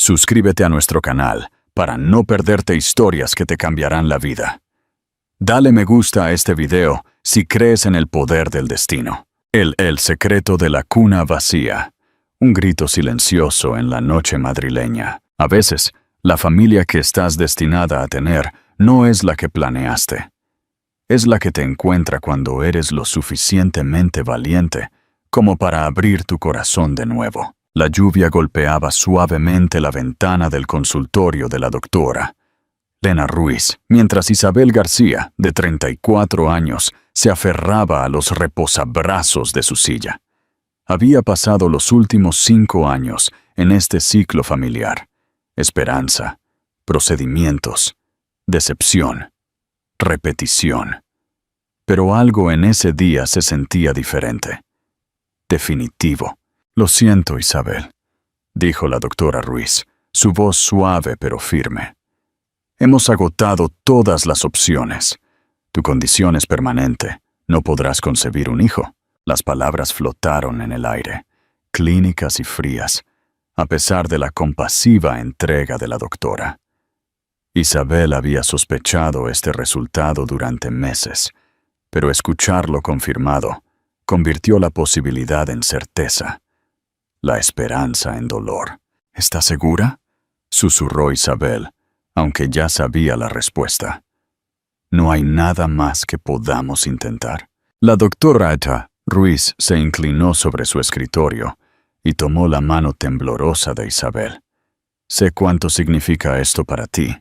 Suscríbete a nuestro canal para no perderte historias que te cambiarán la vida. Dale me gusta a este video si crees en el poder del destino. El secreto de la cuna vacía. Un grito silencioso en la noche madrileña. A veces, la familia que estás destinada a tener no es la que planeaste. Es la que te encuentra cuando eres lo suficientemente valiente como para abrir tu corazón de nuevo. La lluvia golpeaba suavemente la ventana del consultorio de la doctora Lena Ruiz, mientras Isabel García, de 34 años, se aferraba a los reposabrazos de su silla. Había pasado los últimos 5 años en este ciclo familiar. Esperanza, procedimientos, decepción, repetición. Pero algo en ese día se sentía diferente. Definitivo. «Lo siento, Isabel», dijo la doctora Ruiz, su voz suave pero firme. «Hemos agotado todas las opciones. Tu condición es permanente. No podrás concebir un hijo». Las palabras flotaron en el aire, clínicas y frías, a pesar de la compasiva entrega de la doctora. Isabel había sospechado este resultado durante meses, pero escucharlo confirmado convirtió la posibilidad en certeza, la esperanza en dolor. «¿Estás segura?», susurró Isabel, aunque ya sabía la respuesta. «¿No hay nada más que podamos intentar?». La doctora Ruiz se inclinó sobre su escritorio y tomó la mano temblorosa de Isabel. «Sé cuánto significa esto para ti,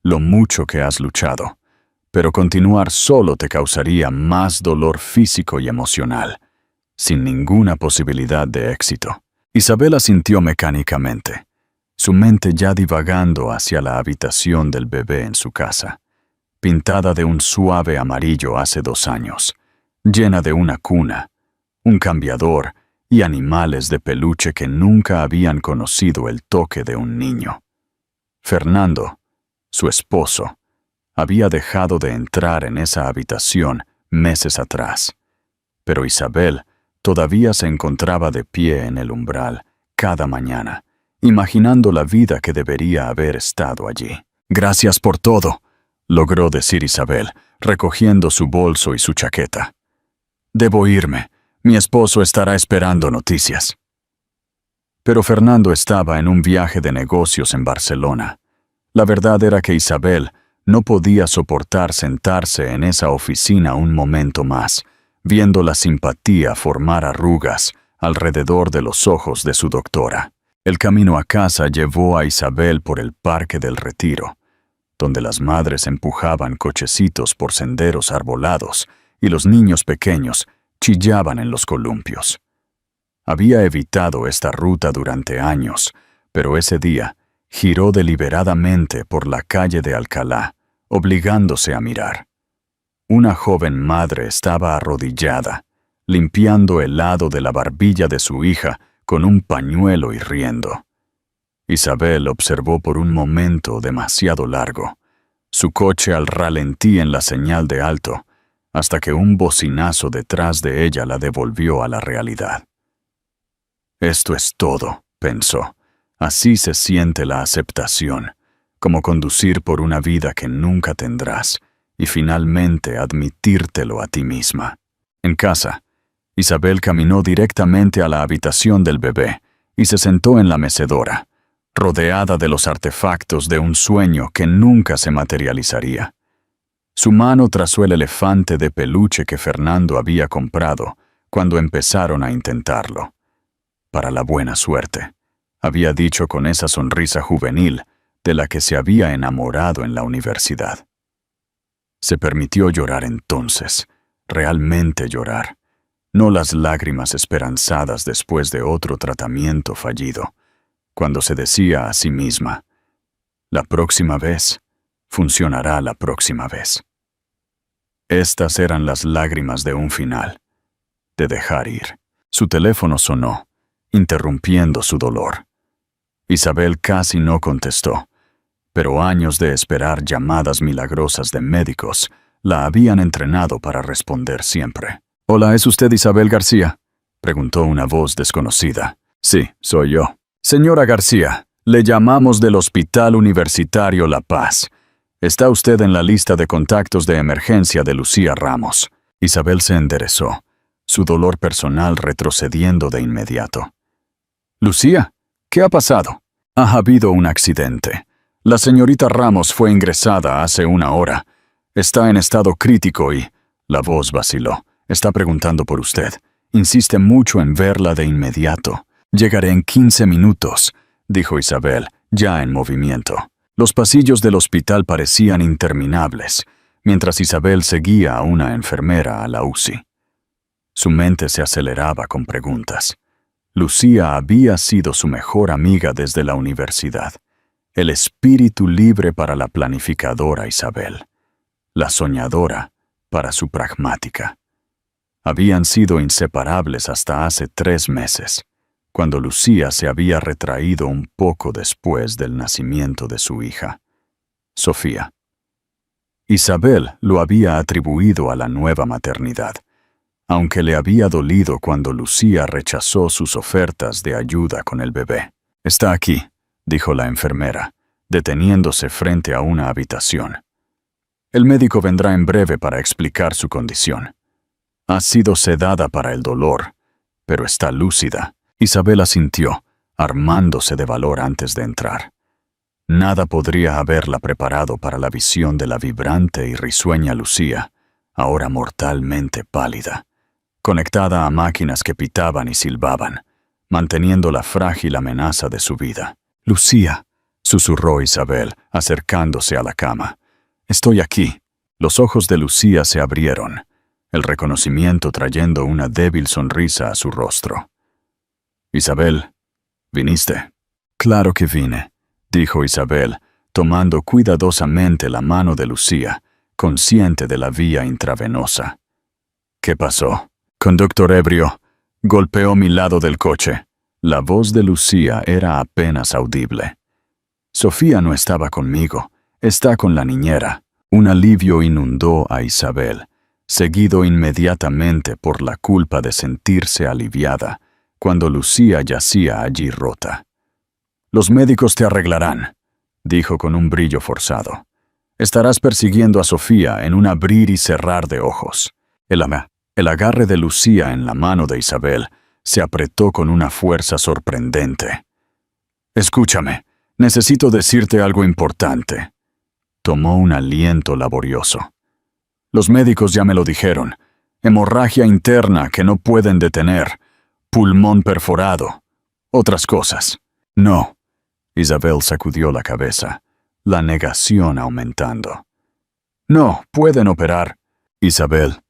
lo mucho que has luchado, pero continuar solo te causaría más dolor físico y emocional, sin ninguna posibilidad de éxito». Isabel asintió mecánicamente, su mente ya divagando hacia la habitación del bebé en su casa, pintada de un suave amarillo hace 2 años, llena de una cuna, un cambiador y animales de peluche que nunca habían conocido el toque de un niño. Fernando, su esposo, había dejado de entrar en esa habitación meses atrás, pero Isabel todavía se encontraba de pie en el umbral cada mañana, imaginando la vida que debería haber estado allí. «Gracias por todo», logró decir Isabel, recogiendo su bolso y su chaqueta. «Debo irme. Mi esposo estará esperando noticias». Pero Fernando estaba en un viaje de negocios en Barcelona. La verdad era que Isabel no podía soportar sentarse en esa oficina un momento más, viendo la simpatía formar arrugas alrededor de los ojos de su doctora. El camino a casa llevó a Isabel por el Parque del Retiro, donde las madres empujaban cochecitos por senderos arbolados y los niños pequeños chillaban en los columpios. Había evitado esta ruta durante años, pero ese día giró deliberadamente por la calle de Alcalá, obligándose a mirar. Una joven madre estaba arrodillada, limpiando el lado de la barbilla de su hija con un pañuelo y riendo. Isabel observó por un momento demasiado largo, su coche al ralentí en la señal de alto, hasta que un bocinazo detrás de ella la devolvió a la realidad. «Esto es todo», pensó. «Así se siente la aceptación, como conducir por una vida que nunca tendrás, y finalmente admitírtelo a ti misma». En casa, Isabel caminó directamente a la habitación del bebé y se sentó en la mecedora, rodeada de los artefactos de un sueño que nunca se materializaría. Su mano trazó el elefante de peluche que Fernando había comprado cuando empezaron a intentarlo. «Para la buena suerte», había dicho con esa sonrisa juvenil de la que se había enamorado en la universidad. Se permitió llorar entonces, realmente llorar, no las lágrimas esperanzadas después de otro tratamiento fallido, cuando se decía a sí misma, «La próxima vez, funcionará la próxima vez». Estas eran las lágrimas de un final, de dejar ir. Su teléfono sonó, interrumpiendo su dolor. Isabel casi no contestó, pero años de esperar llamadas milagrosas de médicos la habían entrenado para responder siempre. «Hola, ¿es usted Isabel García?», preguntó una voz desconocida. «Sí, soy yo». «Señora García, Le llamamos del Hospital Universitario La Paz. Está usted en la lista de contactos de emergencia de Lucía Ramos. Isabel se enderezó, su dolor personal retrocediendo de inmediato. Lucía, ¿qué ha pasado? Ha habido un accidente. La señorita Ramos fue ingresada hace una hora. Está en estado crítico y... La voz vaciló. Está preguntando por usted. Insiste mucho en verla de inmediato. Llegaré en 15 minutos, dijo Isabel, ya en movimiento. Los pasillos del hospital parecían interminables, mientras Isabel seguía a una enfermera a la UCI. Su mente se aceleraba con preguntas. Lucía había sido su mejor amiga desde la universidad. El espíritu libre para la planificadora Isabel. La soñadora para su pragmática. Habían sido inseparables hasta hace 3 meses, cuando Lucía se había retraído un poco después del nacimiento de su hija, Sofía. Isabel lo había atribuido a la nueva maternidad, aunque le había dolido cuando Lucía rechazó sus ofertas de ayuda con el bebé. «Está aquí», dijo la enfermera, deteniéndose frente a una habitación. «El médico vendrá en breve para explicar su condición. Ha sido sedada para el dolor, pero está lúcida». Isabel asintió, armándose de valor antes de entrar. Nada podría haberla preparado para la visión de la vibrante y risueña Lucía, ahora mortalmente pálida, conectada a máquinas que pitaban y silbaban, manteniendo la frágil amenaza de su vida. «Lucía», susurró Isabel, acercándose a la cama. «Estoy aquí». Los ojos de Lucía se abrieron, el reconocimiento trayendo una débil sonrisa a su rostro. «Isabel, ¿viniste?» «Claro que vine», dijo Isabel, tomando cuidadosamente la mano de Lucía, consciente de la vía intravenosa. «¿Qué pasó?» «Conductor ebrio. Golpeó mi lado del coche». La voz de Lucía era apenas audible. «Sofía no estaba conmigo. Está con la niñera». Un alivio inundó a Isabel, seguido inmediatamente por la culpa de sentirse aliviada, cuando Lucía yacía allí rota. «Los médicos te arreglarán», dijo con un brillo forzado. «Estarás persiguiendo a Sofía en un abrir y cerrar de ojos». El agarre de Lucía en la mano de Isabel se apretó con una fuerza sorprendente. «Escúchame, necesito decirte algo importante». Tomó un aliento laborioso. «Los médicos ya me lo dijeron. Hemorragia interna que no pueden detener. Pulmón perforado. Otras cosas». «No». Isabel sacudió la cabeza, la negación aumentando. «No, pueden operar». «Isabel»,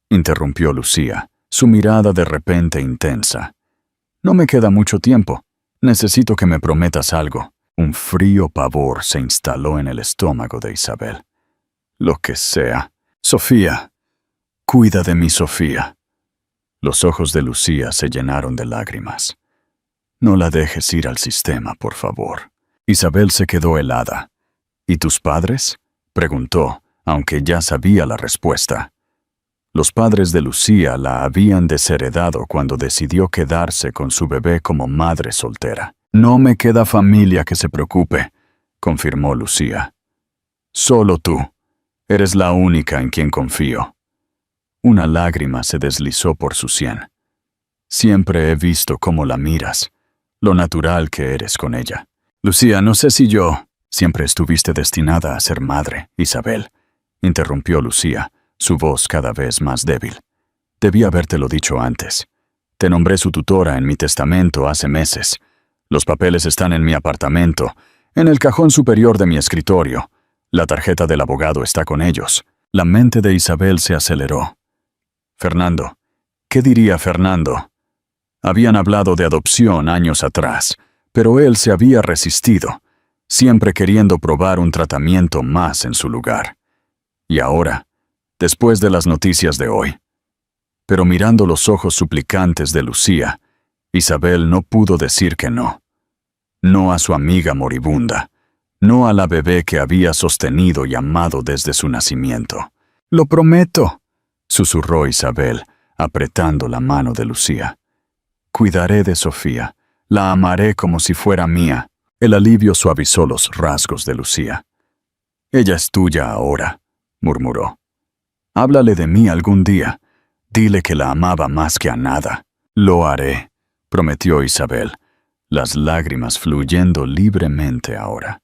interrumpió Lucía, su mirada de repente intensa. «No me queda mucho tiempo. Necesito que me prometas algo». Un frío pavor se instaló en el estómago de Isabel. «Lo que sea. Sofía. Cuida de mi Sofía». Los ojos de Lucía se llenaron de lágrimas. «No la dejes ir al sistema, por favor». Isabel se quedó helada. «¿Y tus padres?», preguntó, aunque ya sabía la respuesta. Los padres de Lucía la habían desheredado cuando decidió quedarse con su bebé como madre soltera. «No me queda familia que se preocupe», confirmó Lucía. «Solo tú. Eres la única en quien confío». Una lágrima se deslizó por su sien. «Siempre he visto cómo la miras, lo natural que eres con ella». «Lucía, no sé si yo...» «Siempre estuviste destinada a ser madre, Isabel», interrumpió Lucía, su voz cada vez más débil. «Debí habértelo dicho antes. Te nombré su tutora en mi testamento hace meses. Los papeles están en mi apartamento, en el cajón superior de mi escritorio. La tarjeta del abogado está con ellos». La mente de Isabel se aceleró. «Fernando. ¿Qué diría Fernando?» Habían hablado de adopción años atrás, pero él se había resistido, siempre queriendo probar un tratamiento más en su lugar. Y ahora, después de las noticias de hoy. Pero mirando los ojos suplicantes de Lucía, Isabel no pudo decir que no. No a su amiga moribunda, no a la bebé que había sostenido y amado desde su nacimiento. «Lo prometo», susurró Isabel, apretando la mano de Lucía. «Cuidaré de Sofía, la amaré como si fuera mía». El alivio suavizó los rasgos de Lucía. «Ella es tuya ahora», murmuró. «Háblale de mí algún día. Dile que la amaba más que a nada». «Lo haré», prometió Isabel, las lágrimas fluyendo libremente ahora.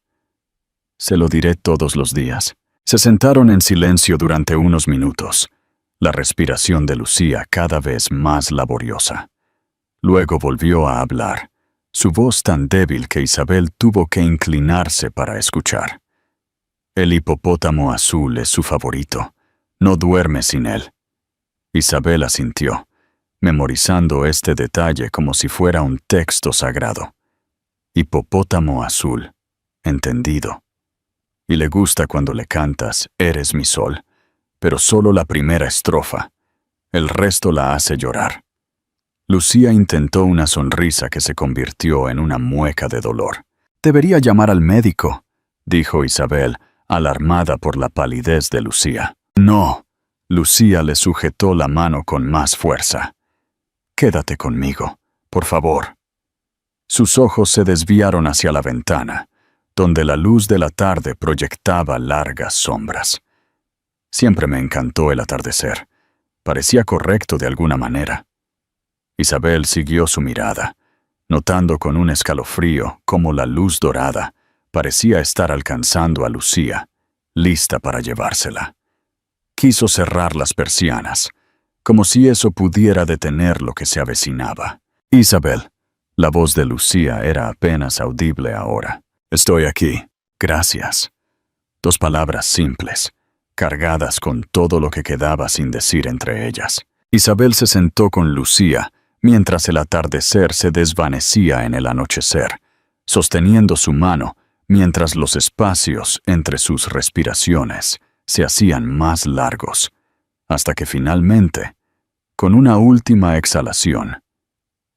«Se lo diré todos los días». Se sentaron en silencio durante unos minutos, la respiración de Lucía cada vez más laboriosa. Luego volvió a hablar, su voz tan débil que Isabel tuvo que inclinarse para escuchar. «El hipopótamo azul es su favorito. No duerme sin él». Isabel asintió, memorizando este detalle como si fuera un texto sagrado. «Hipopótamo azul. Entendido. Y le gusta cuando le cantas «Eres mi sol», pero solo la primera estrofa. El resto la hace llorar». Lucía intentó una sonrisa que se convirtió en una mueca de dolor. «Debería llamar al médico», dijo Isabel, alarmada por la palidez de Lucía. «No». Lucía le sujetó la mano con más fuerza. «Quédate conmigo, por favor». Sus ojos se desviaron hacia la ventana, donde la luz de la tarde proyectaba largas sombras. Siempre me encantó el atardecer. Parecía correcto de alguna manera. Isabel siguió su mirada, notando con un escalofrío cómo la luz dorada parecía estar alcanzando a Lucía, lista para llevársela. Quiso cerrar las persianas, como si eso pudiera detener lo que se avecinaba. «Isabel». La voz de Lucía era apenas audible ahora. «Estoy aquí. Gracias». 2 palabras simples, cargadas con todo lo que quedaba sin decir entre ellas. Isabel se sentó con Lucía mientras el atardecer se desvanecía en el anochecer, sosteniendo su mano mientras los espacios entre sus respiraciones se hacían más largos, hasta que finalmente, con una última exhalación,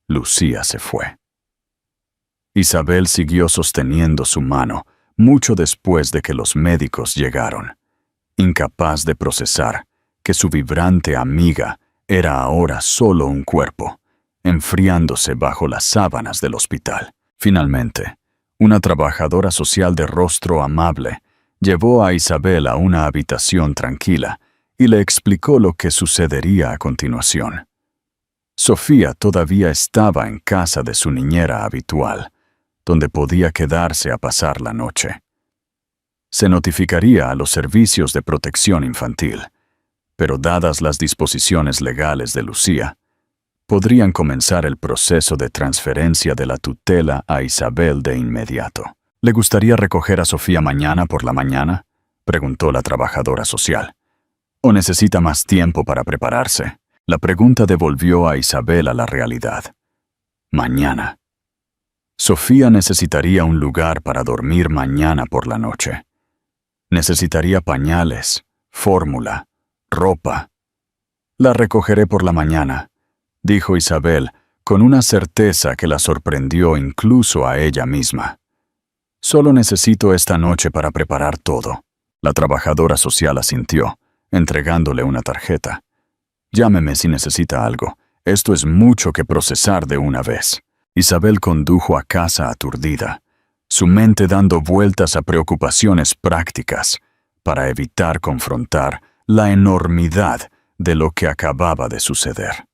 Lucía se fue. Isabel siguió sosteniendo su mano mucho después de que los médicos llegaron, incapaz de procesar que su vibrante amiga era ahora solo un cuerpo, enfriándose bajo las sábanas del hospital. Finalmente, una trabajadora social de rostro amable llevó a Isabel a una habitación tranquila y le explicó lo que sucedería a continuación. Sofía todavía estaba en casa de su niñera habitual, donde podía quedarse a pasar la noche. Se notificaría a los servicios de protección infantil, pero dadas las disposiciones legales de Lucía, podrían comenzar el proceso de transferencia de la tutela a Isabel de inmediato. «¿Le gustaría recoger a Sofía mañana por la mañana?», preguntó la trabajadora social. «¿O necesita más tiempo para prepararse?». La pregunta devolvió a Isabel a la realidad. Mañana. Sofía necesitaría un lugar para dormir mañana por la noche. Necesitaría pañales, fórmula, ropa. «La recogeré por la mañana», dijo Isabel, con una certeza que la sorprendió incluso a ella misma. «Solo necesito esta noche para preparar todo». La trabajadora social asintió, entregándole una tarjeta. «Llámeme si necesita algo. Esto es mucho que procesar de una vez». Isabel condujo a casa aturdida, su mente dando vueltas a preocupaciones prácticas para evitar confrontar la enormidad de lo que acababa de suceder.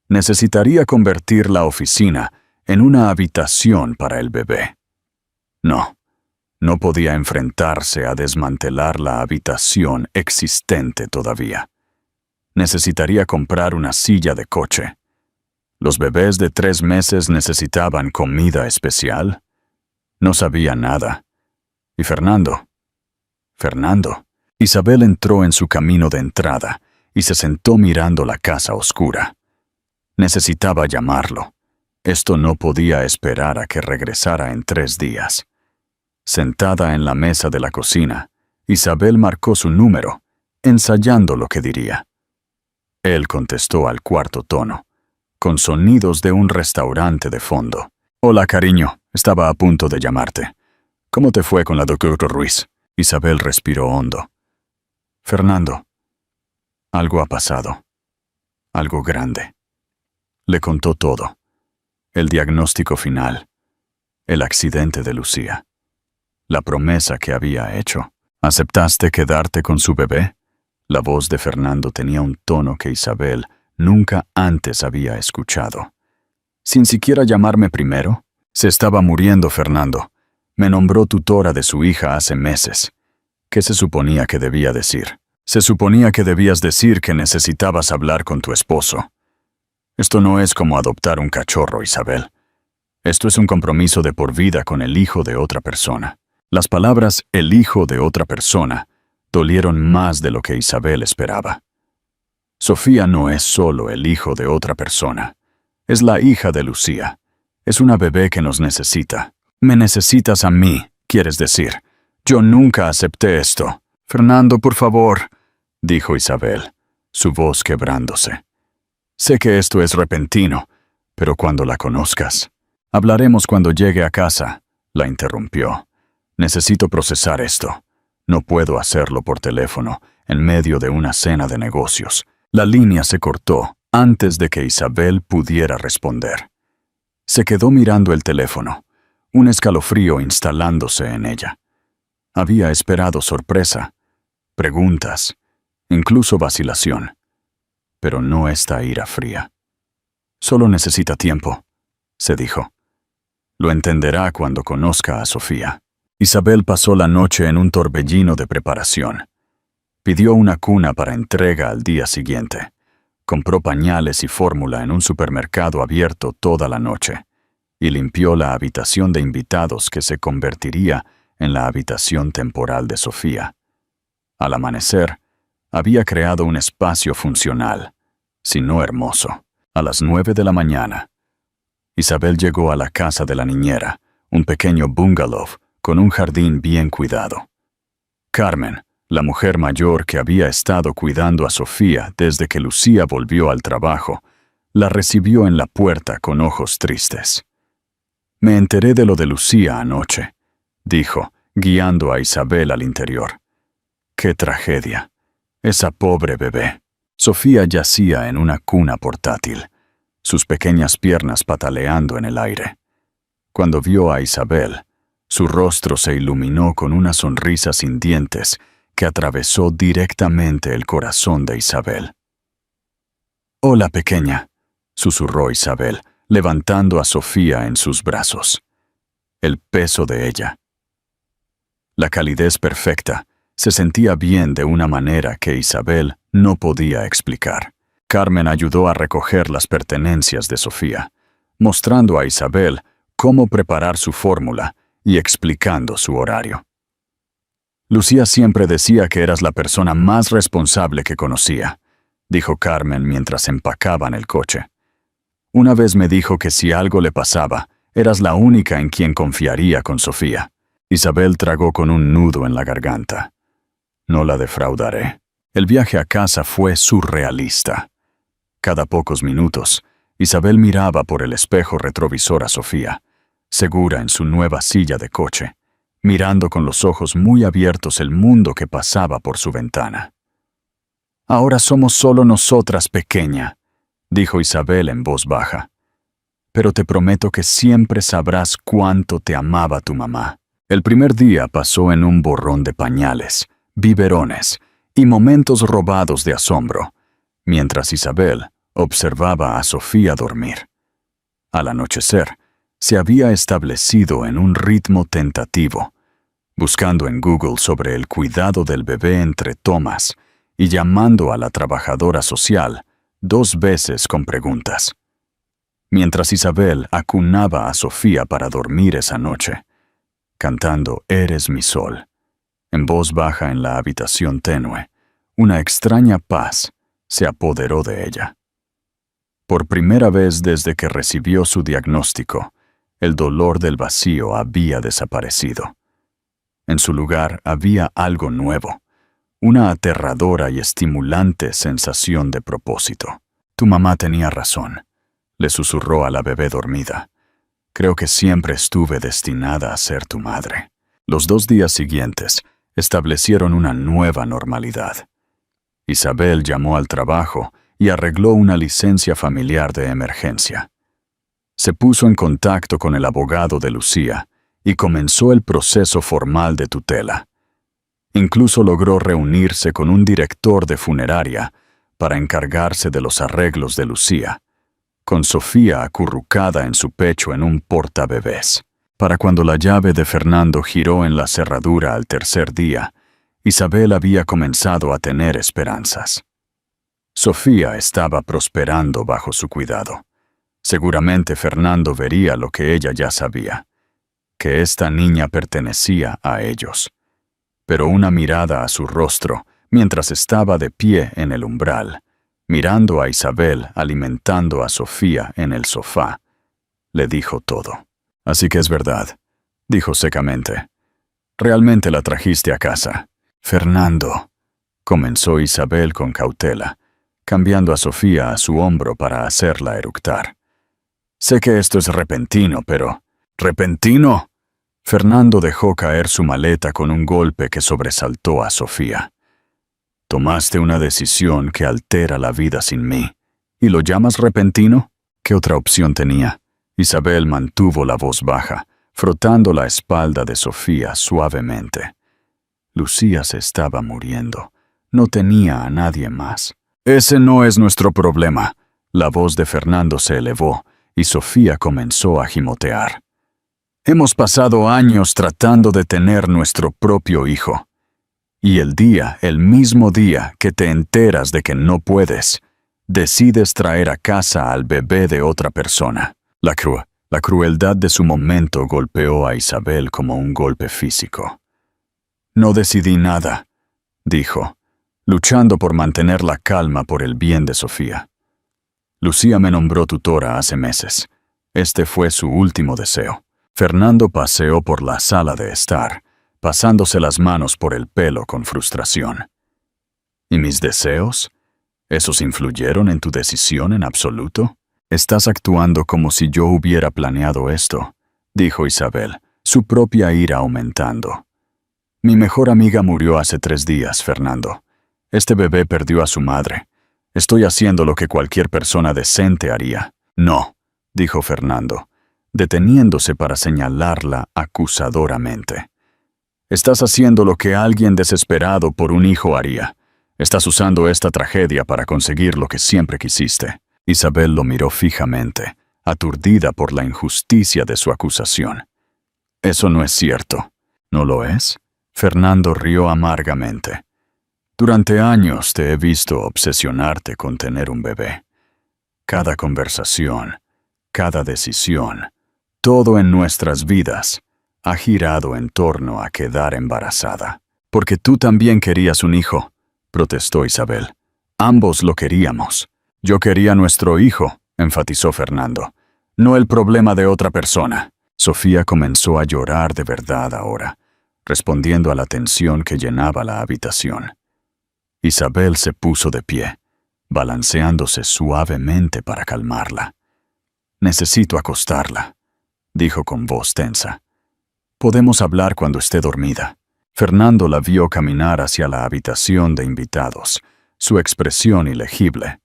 Necesitaría convertir la oficina en una habitación para el bebé. No podía enfrentarse a desmantelar la habitación existente todavía. Necesitaría comprar una silla de coche. ¿Los bebés de 3 meses necesitaban comida especial? No sabía nada. ¿Y Fernando? Isabel entró en su camino de entrada y se sentó mirando la casa oscura. Necesitaba llamarlo. Esto no podía esperar a que regresara en 3 días. Sentada en la mesa de la cocina, Isabel marcó su número, ensayando lo que diría. Él contestó al cuarto tono, con sonidos de un restaurante de fondo. «Hola, cariño, estaba a punto de llamarte. ¿Cómo te fue con la doctora Ruiz?» Isabel respiró hondo. «Fernando, algo ha pasado. Algo grande». Le contó todo. El diagnóstico final. el accidente de Lucía. La promesa que había hecho. ¿Aceptaste quedarte con su bebé? La voz de Fernando tenía un tono que Isabel nunca antes había escuchado. ¿Sin siquiera llamarme primero? Se estaba muriendo Fernando. Me nombró tutora de su hija hace meses. ¿Qué se suponía que debía decir? Se suponía que debías decir que necesitabas hablar con tu esposo. Esto no es como adoptar un cachorro, Isabel. Esto es un compromiso de por vida con el hijo de otra persona. Las palabras «el hijo de otra persona» dolieron más de lo que Isabel esperaba. Sofía no es solo el hijo de otra persona. Es la hija de Lucía. Es una bebé que nos necesita. Me necesitas a mí, quieres decir. Yo nunca acepté esto. Fernando, por favor, dijo Isabel, su voz quebrándose. Sé que esto es repentino, pero cuando la conozcas. Hablaremos cuando llegue a casa, la interrumpió. Necesito procesar esto. No puedo hacerlo por teléfono, en medio de una cena de negocios. La línea se cortó antes de que Isabel pudiera responder. Se quedó mirando el teléfono, un escalofrío instalándose en ella. Había esperado sorpresa, preguntas, incluso vacilación, pero no esta ira fría. Solo necesita tiempo, se dijo. Lo entenderá cuando conozca a Sofía. Isabel pasó la noche en un torbellino de preparación. Pidió una cuna para entrega al día siguiente. Compró pañales y fórmula en un supermercado abierto toda la noche y limpió la habitación de invitados que se convertiría en la habitación temporal de Sofía. Al amanecer, había creado un espacio funcional, si no hermoso. A las 9 de la mañana, Isabel llegó a la casa de la niñera, un pequeño bungalow con un jardín bien cuidado. Carmen, la mujer mayor que había estado cuidando a Sofía desde que Lucía volvió al trabajo, la recibió en la puerta con ojos tristes. Me enteré de lo de Lucía anoche, dijo, guiando a Isabel al interior. ¡Qué tragedia! Esa pobre bebé. Sofía yacía en una cuna portátil, sus pequeñas piernas pataleando en el aire. Cuando vio a Isabel, su rostro se iluminó con una sonrisa sin dientes que atravesó directamente el corazón de Isabel. «Hola, pequeña», susurró Isabel, levantando a Sofía en sus brazos. El peso de ella. La calidez perfecta se sentía bien de una manera que Isabel no podía explicar. Carmen ayudó a recoger las pertenencias de Sofía, mostrando a Isabel cómo preparar su fórmula y explicando su horario. Lucía siempre decía que eras la persona más responsable que conocía, dijo Carmen mientras empacaban el coche. Una vez me dijo que si algo le pasaba, eras la única en quien confiaría con Sofía. Isabel tragó con un nudo en la garganta. No la defraudaré. El viaje a casa fue surrealista. Cada pocos minutos, Isabel miraba por el espejo retrovisor a Sofía, segura en su nueva silla de coche, mirando con los ojos muy abiertos el mundo que pasaba por su ventana. «Ahora somos solo nosotras, pequeña», dijo Isabel en voz baja. «Pero te prometo que siempre sabrás cuánto te amaba tu mamá». El primer día pasó en un borrón de pañales, biberones y momentos robados de asombro, mientras Isabel observaba a Sofía dormir. Al anochecer, se había establecido en un ritmo tentativo, buscando en Google sobre el cuidado del bebé entre tomas y llamando a la trabajadora social 2 veces con preguntas. Mientras Isabel acunaba a Sofía para dormir esa noche, cantando «Eres mi sol», en voz baja en la habitación tenue, una extraña paz se apoderó de ella. Por primera vez desde que recibió su diagnóstico, el dolor del vacío había desaparecido. En su lugar había algo nuevo, una aterradora y estimulante sensación de propósito. «Tu mamá tenía razón», le susurró a la bebé dormida. «Creo que siempre estuve destinada a ser tu madre». Los 2 días siguientes establecieron una nueva normalidad. Isabel llamó al trabajo y arregló una licencia familiar de emergencia. Se puso en contacto con el abogado de Lucía y comenzó el proceso formal de tutela. Incluso logró reunirse con un director de funeraria para encargarse de los arreglos de Lucía, con Sofía acurrucada en su pecho en un portabebés. Para cuando la llave de Fernando giró en la cerradura al tercer día, Isabel había comenzado a tener esperanzas. Sofía estaba prosperando bajo su cuidado. Seguramente Fernando vería lo que ella ya sabía, que esta niña pertenecía a ellos. Pero una mirada a su rostro, mientras estaba de pie en el umbral, mirando a Isabel alimentando a Sofía en el sofá, le dijo todo. «Así que es verdad», dijo secamente. «Realmente la trajiste a casa». «Fernando», comenzó Isabel con cautela, cambiando a Sofía a su hombro para hacerla eructar. «Sé que esto es repentino, pero...» «¿Repentino?» Fernando dejó caer su maleta con un golpe que sobresaltó a Sofía. «Tomaste una decisión que altera la vida sin mí. ¿Y lo llamas repentino?» ¿Qué otra opción tenía? Isabel mantuvo la voz baja, frotando la espalda de Sofía suavemente. Lucía se estaba muriendo. No tenía a nadie más. «Ese no es nuestro problema». La voz de Fernando se elevó y Sofía comenzó a gimotear. «Hemos pasado años tratando de tener nuestro propio hijo. Y el mismo día que te enteras de que no puedes, decides traer a casa al bebé de otra persona». La crueldad de su momento golpeó a Isabel como un golpe físico. «No decidí nada», dijo, luchando por mantener la calma por el bien de Sofía. «Lucía me nombró tutora hace meses. Este fue su último deseo». Fernando paseó por la sala de estar, pasándose las manos por el pelo con frustración. «¿Y mis deseos? ¿Esos influyeron en tu decisión en absoluto?» «Estás actuando como si yo hubiera planeado esto», dijo Isabel, su propia ira aumentando. «Mi mejor amiga murió hace 3 días, Fernando. Este bebé perdió a su madre. Estoy haciendo lo que cualquier persona decente haría». «No», dijo Fernando, deteniéndose para señalarla acusadoramente. «Estás haciendo lo que alguien desesperado por un hijo haría. Estás usando esta tragedia para conseguir lo que siempre quisiste». Isabel lo miró fijamente, aturdida por la injusticia de su acusación. «Eso no es cierto». «¿No lo es?» Fernando rió amargamente. «Durante años te he visto obsesionarte con tener un bebé. Cada conversación, cada decisión, todo en nuestras vidas ha girado en torno a quedar embarazada». «Porque tú también querías un hijo», protestó Isabel. «Ambos lo queríamos». «Yo quería nuestro hijo», enfatizó Fernando, «no el problema de otra persona». Sofía comenzó a llorar de verdad ahora, respondiendo a la tensión que llenaba la habitación. Isabel se puso de pie, balanceándose suavemente para calmarla. «Necesito acostarla», dijo con voz tensa. «Podemos hablar cuando esté dormida». Fernando la vio caminar hacia la habitación de invitados, su expresión ilegible.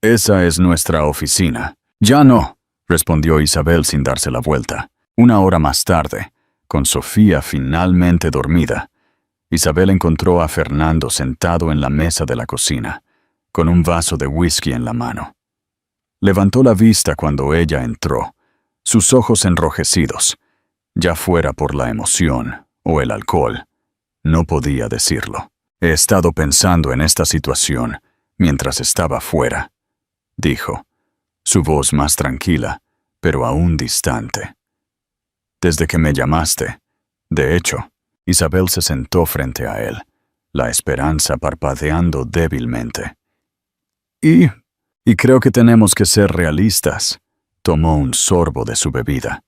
«Esa es nuestra oficina». «Ya no», respondió Isabel sin darse la vuelta. 1 hora más tarde, con Sofía finalmente dormida, Isabel encontró a Fernando sentado en la mesa de la cocina, con un vaso de whisky en la mano. Levantó la vista cuando ella entró, sus ojos enrojecidos, ya fuera por la emoción o el alcohol. No podía decirlo. «He estado pensando en esta situación mientras estaba fuera», dijo, su voz más tranquila, pero aún distante. «Desde que me llamaste». De hecho, Isabel se sentó frente a él, la esperanza parpadeando débilmente. Y creo que tenemos que ser realistas». Tomó un sorbo de su bebida.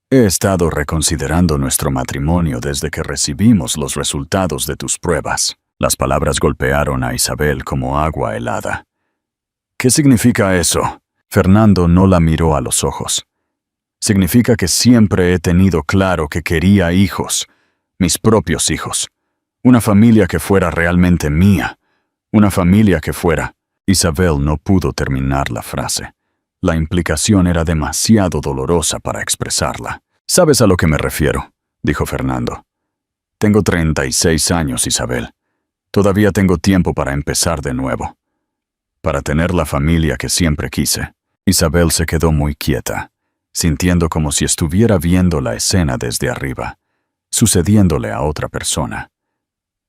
«He estado reconsiderando nuestro matrimonio desde que recibimos los resultados de tus pruebas». Las palabras golpearon a Isabel como agua helada. «¿Qué significa eso?» Fernando no la miró a los ojos. «Significa que siempre he tenido claro que quería hijos, mis propios hijos. Una familia que fuera realmente mía. Una familia que fuera...» Isabel no pudo terminar la frase. La implicación era demasiado dolorosa para expresarla. «¿Sabes a lo que me refiero?», dijo Fernando. «Tengo 36 años, Isabel. Todavía tengo tiempo para empezar de nuevo. Para tener la familia que siempre quise». Isabel se quedó muy quieta, sintiendo como si estuviera viendo la escena desde arriba, sucediéndole a otra persona.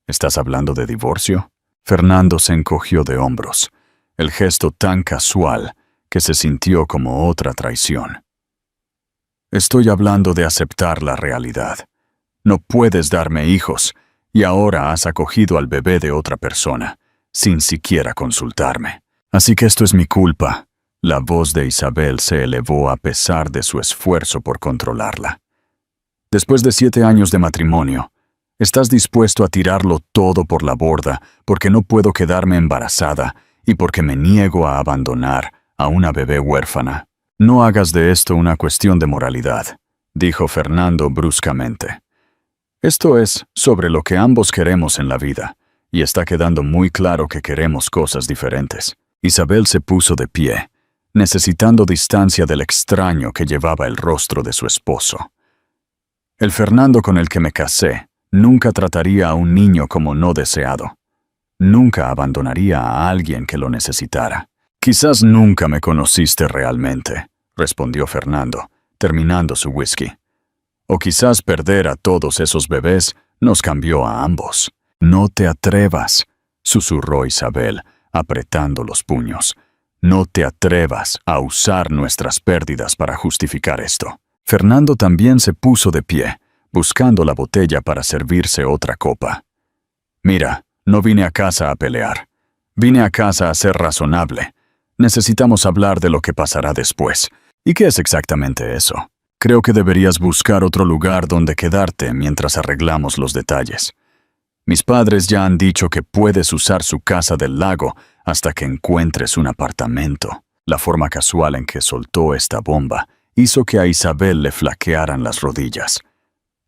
«¿Estás hablando de divorcio?». Fernando se encogió de hombros, el gesto tan casual que se sintió como otra traición. «Estoy hablando de aceptar la realidad. No puedes darme hijos, y ahora has acogido al bebé de otra persona, sin siquiera consultarme. Así que esto es mi culpa». La voz de Isabel se elevó a pesar de su esfuerzo por controlarla. «Después de 7 años de matrimonio, ¿estás dispuesto a tirarlo todo por la borda porque no puedo quedarme embarazada y porque me niego a abandonar a una bebé huérfana? No hagas de esto una cuestión de moralidad», dijo Fernando bruscamente. «Esto es sobre lo que ambos queremos en la vida, y está quedando muy claro que queremos cosas diferentes». Isabel se puso de pie, necesitando distancia del extraño que llevaba el rostro de su esposo. «El Fernando con el que me casé nunca trataría a un niño como no deseado. Nunca abandonaría a alguien que lo necesitara». «Quizás nunca me conociste realmente», respondió Fernando, terminando su whisky. «O quizás perder a todos esos bebés nos cambió a ambos». «No te atrevas», susurró Isabel, apretando los puños. «No te atrevas a usar nuestras pérdidas para justificar esto». Fernando también se puso de pie, buscando la botella para servirse otra copa. «Mira, no vine a casa a pelear. Vine a casa a ser razonable. Necesitamos hablar de lo que pasará después. ¿Y qué es exactamente eso? Creo que deberías buscar otro lugar donde quedarte mientras arreglamos los detalles. Mis padres ya han dicho que puedes usar su casa del lago hasta que encuentres un apartamento». La forma casual en que soltó esta bomba hizo que a Isabel le flaquearan las rodillas.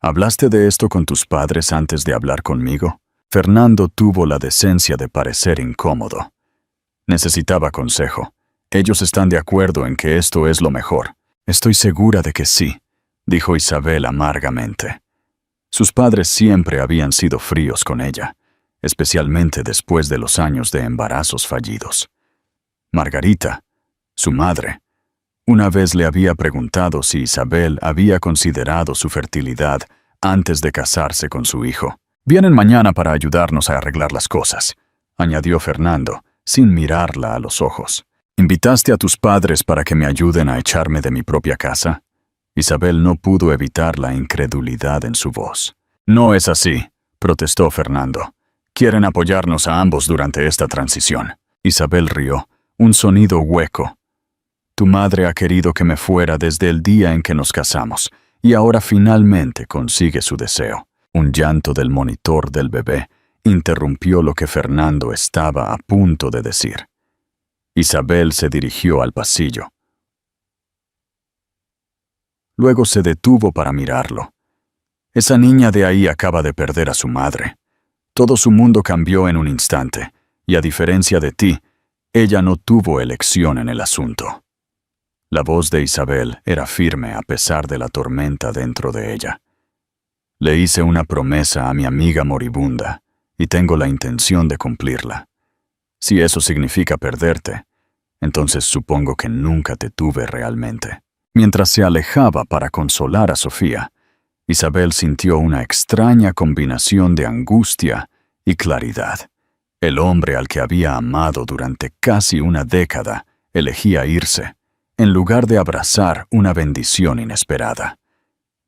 «¿Hablaste de esto con tus padres antes de hablar conmigo?». Fernando tuvo la decencia de parecer incómodo. «Necesitaba consejo. Ellos están de acuerdo en que esto es lo mejor». «Estoy segura de que sí», dijo Isabel amargamente. Sus padres siempre habían sido fríos con ella, especialmente después de los años de embarazos fallidos. Margarita, su madre, una vez le había preguntado si Isabel había considerado su fertilidad antes de casarse con su hijo. «Vienen mañana para ayudarnos a arreglar las cosas», añadió Fernando, sin mirarla a los ojos. «¿Invitaste a tus padres para que me ayuden a echarme de mi propia casa?». Isabel no pudo evitar la incredulidad en su voz. «No es así», protestó Fernando. «Quieren apoyarnos a ambos durante esta transición». Isabel rió, un sonido hueco. «Tu madre ha querido que me fuera desde el día en que nos casamos, y ahora finalmente consigue su deseo». Un llanto del monitor del bebé interrumpió lo que Fernando estaba a punto de decir. Isabel se dirigió al pasillo. Luego se detuvo para mirarlo. «Esa niña de ahí acaba de perder a su madre. Todo su mundo cambió en un instante, y a diferencia de ti, ella no tuvo elección en el asunto». La voz de Isabel era firme a pesar de la tormenta dentro de ella. «Le hice una promesa a mi amiga moribunda, y tengo la intención de cumplirla. Si eso significa perderte, entonces supongo que nunca te tuve realmente». Mientras se alejaba para consolar a Sofía, Isabel sintió una extraña combinación de angustia y claridad. El hombre al que había amado durante casi una década elegía irse, en lugar de abrazar una bendición inesperada.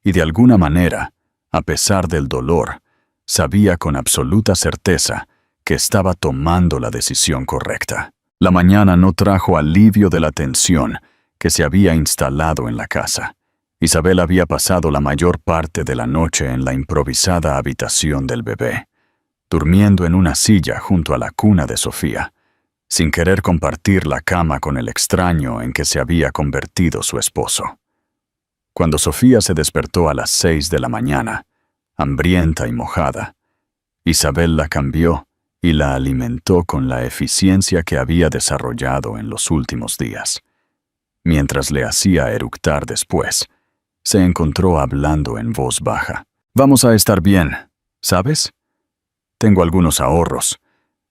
Y de alguna manera, a pesar del dolor, sabía con absoluta certeza que estaba tomando la decisión correcta. La mañana no trajo alivio de la tensión que se había instalado en la casa. Isabel había pasado la mayor parte de la noche en la improvisada habitación del bebé, durmiendo en una silla junto a la cuna de Sofía, sin querer compartir la cama con el extraño en que se había convertido su esposo. Cuando Sofía se despertó a las 6 de la mañana, hambrienta y mojada, Isabel la cambió y la alimentó con la eficiencia que había desarrollado en los últimos días. Mientras le hacía eructar después, se encontró hablando en voz baja. Vamos a estar bien, ¿sabes? Tengo algunos ahorros.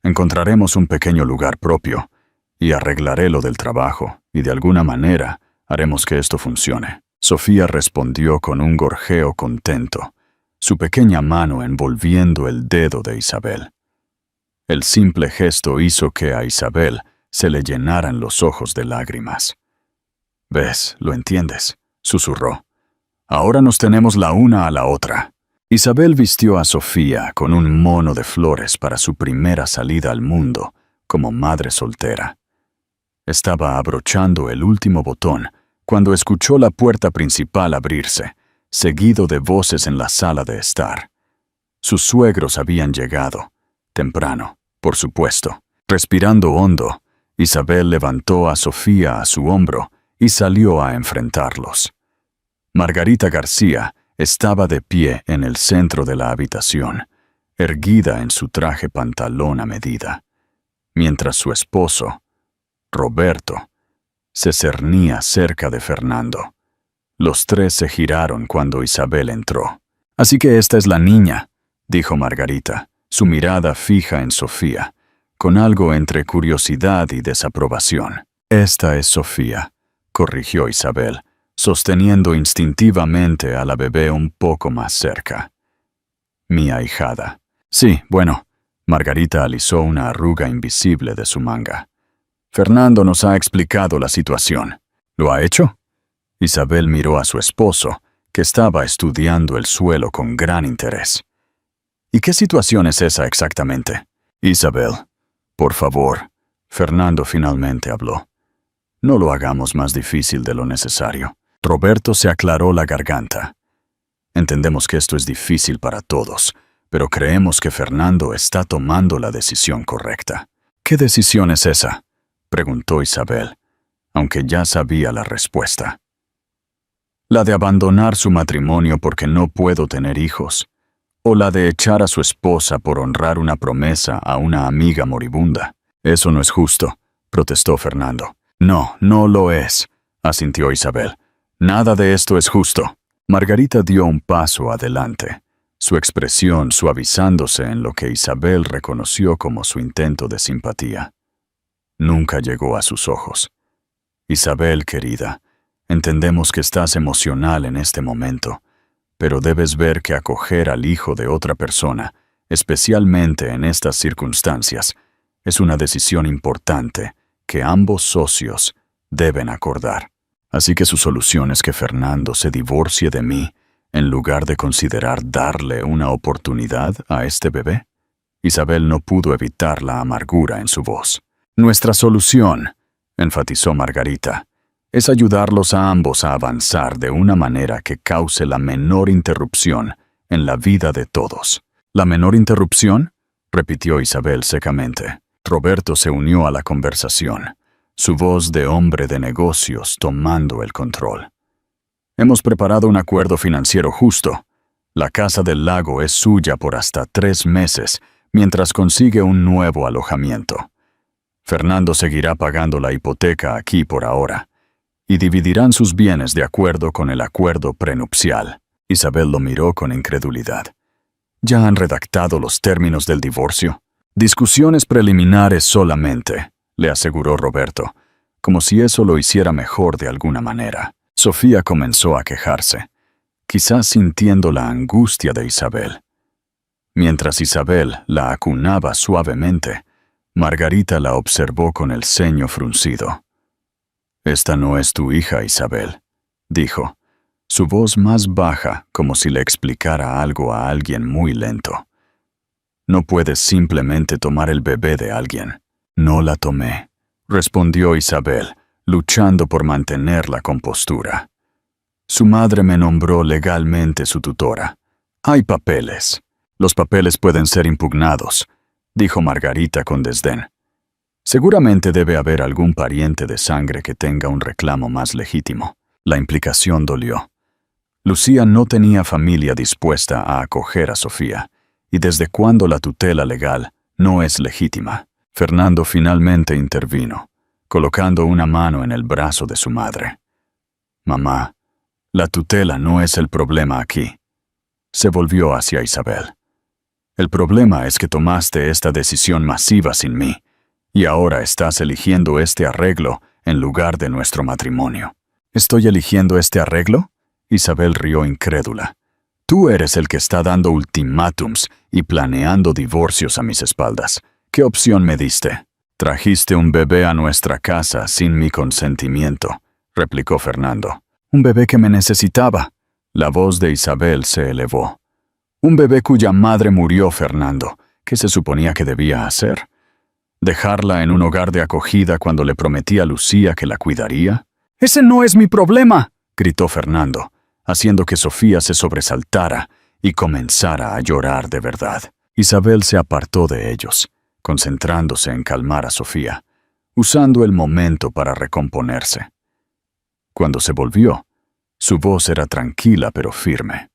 Encontraremos un pequeño lugar propio y arreglaré lo del trabajo y de alguna manera haremos que esto funcione. Sofía respondió con un gorjeo contento, su pequeña mano envolviendo el dedo de Isabel. El simple gesto hizo que a Isabel se le llenaran los ojos de lágrimas. «¿Ves? ¿Lo entiendes?», susurró. «Ahora nos tenemos la una a la otra». Isabel vistió a Sofía con un mono de flores para su primera salida al mundo como madre soltera. Estaba abrochando el último botón cuando escuchó la puerta principal abrirse, seguido de voces en la sala de estar. Sus suegros habían llegado, temprano, por supuesto. Respirando hondo, Isabel levantó a Sofía a su hombro y salió a enfrentarlos. Margarita García estaba de pie en el centro de la habitación, erguida en su traje pantalón a medida, mientras su esposo, Roberto, se cernía cerca de Fernando. Los tres se giraron cuando Isabel entró. «Así que esta es la niña», dijo Margarita, su mirada fija en Sofía, con algo entre curiosidad y desaprobación. «Esta es Sofía», corrigió Isabel, sosteniendo instintivamente a la bebé un poco más cerca. «Mi ahijada». «Sí, bueno», Margarita alisó una arruga invisible de su manga. «Fernando nos ha explicado la situación». «¿Lo ha hecho?» Isabel miró a su esposo, que estaba estudiando el suelo con gran interés. «¿Y qué situación es esa exactamente?» «Isabel, por favor», Fernando finalmente habló. «No lo hagamos más difícil de lo necesario». Roberto se aclaró la garganta. «Entendemos que esto es difícil para todos, pero creemos que Fernando está tomando la decisión correcta». «¿Qué decisión es esa?», preguntó Isabel, aunque ya sabía la respuesta. «La de abandonar su matrimonio porque no puedo tener hijos, o la de echar a su esposa por honrar una promesa a una amiga moribunda». «Eso no es justo», protestó Fernando. «No, no lo es», asintió Isabel. «Nada de esto es justo». Margarita dio un paso adelante, su expresión suavizándose en lo que Isabel reconoció como su intento de simpatía. Nunca llegó a sus ojos. «Isabel, querida, entendemos que estás emocional en este momento, pero debes ver que acoger al hijo de otra persona, especialmente en estas circunstancias, es una decisión importante que ambos socios deben acordar. Así que su solución es que Fernando se divorcie de mí en lugar de considerar darle una oportunidad a este bebé». Isabel no pudo evitar la amargura en su voz. «Nuestra solución», enfatizó Margarita, «es ayudarlos a ambos a avanzar de una manera que cause la menor interrupción en la vida de todos». «¿La menor interrupción?», repitió Isabel secamente. Roberto se unió a la conversación, su voz de hombre de negocios tomando el control. «Hemos preparado un acuerdo financiero justo. La Casa del Lago es suya por hasta 3 meses, mientras consigue un nuevo alojamiento. Fernando seguirá pagando la hipoteca aquí por ahora, y dividirán sus bienes de acuerdo con el acuerdo prenupcial». Isabel lo miró con incredulidad. «¿Ya han redactado los términos del divorcio?» «Discusiones preliminares solamente», le aseguró Roberto, como si eso lo hiciera mejor de alguna manera. Sofía comenzó a quejarse, quizás sintiendo la angustia de Isabel. Mientras Isabel la acunaba suavemente, Margarita la observó con el ceño fruncido. «Esta no es tu hija, Isabel», dijo, su voz más baja como si le explicara algo a alguien muy lento. «No puedes simplemente tomar el bebé de alguien». «No la tomé», respondió Isabel, luchando por mantener la compostura. «Su madre me nombró legalmente su tutora. Hay papeles. Los papeles pueden ser impugnados», dijo Margarita con desdén. «Seguramente debe haber algún pariente de sangre que tenga un reclamo más legítimo». La implicación dolió. Lucía no tenía familia dispuesta a acoger a Sofía, y desde cuándo la tutela legal no es legítima. Fernando finalmente intervino, colocando una mano en el brazo de su madre. «Mamá, la tutela no es el problema aquí». Se volvió hacia Isabel. «El problema es que tomaste esta decisión masiva sin mí, y ahora estás eligiendo este arreglo en lugar de nuestro matrimonio». «¿Estoy eligiendo este arreglo?». Isabel rió incrédula. «Tú eres el que está dando ultimátums y planeando divorcios a mis espaldas. ¿Qué opción me diste?». «Trajiste un bebé a nuestra casa sin mi consentimiento», replicó Fernando. «Un bebé que me necesitaba». La voz de Isabel se elevó. «Un bebé cuya madre murió, Fernando. ¿Qué se suponía que debía hacer? ¿Dejarla en un hogar de acogida cuando le prometí a Lucía que la cuidaría?». «Ese no es mi problema», gritó Fernando, haciendo que Sofía se sobresaltara y comenzara a llorar de verdad. Isabel se apartó de ellos, concentrándose en calmar a Sofía, usando el momento para recomponerse. Cuando se volvió, su voz era tranquila pero firme.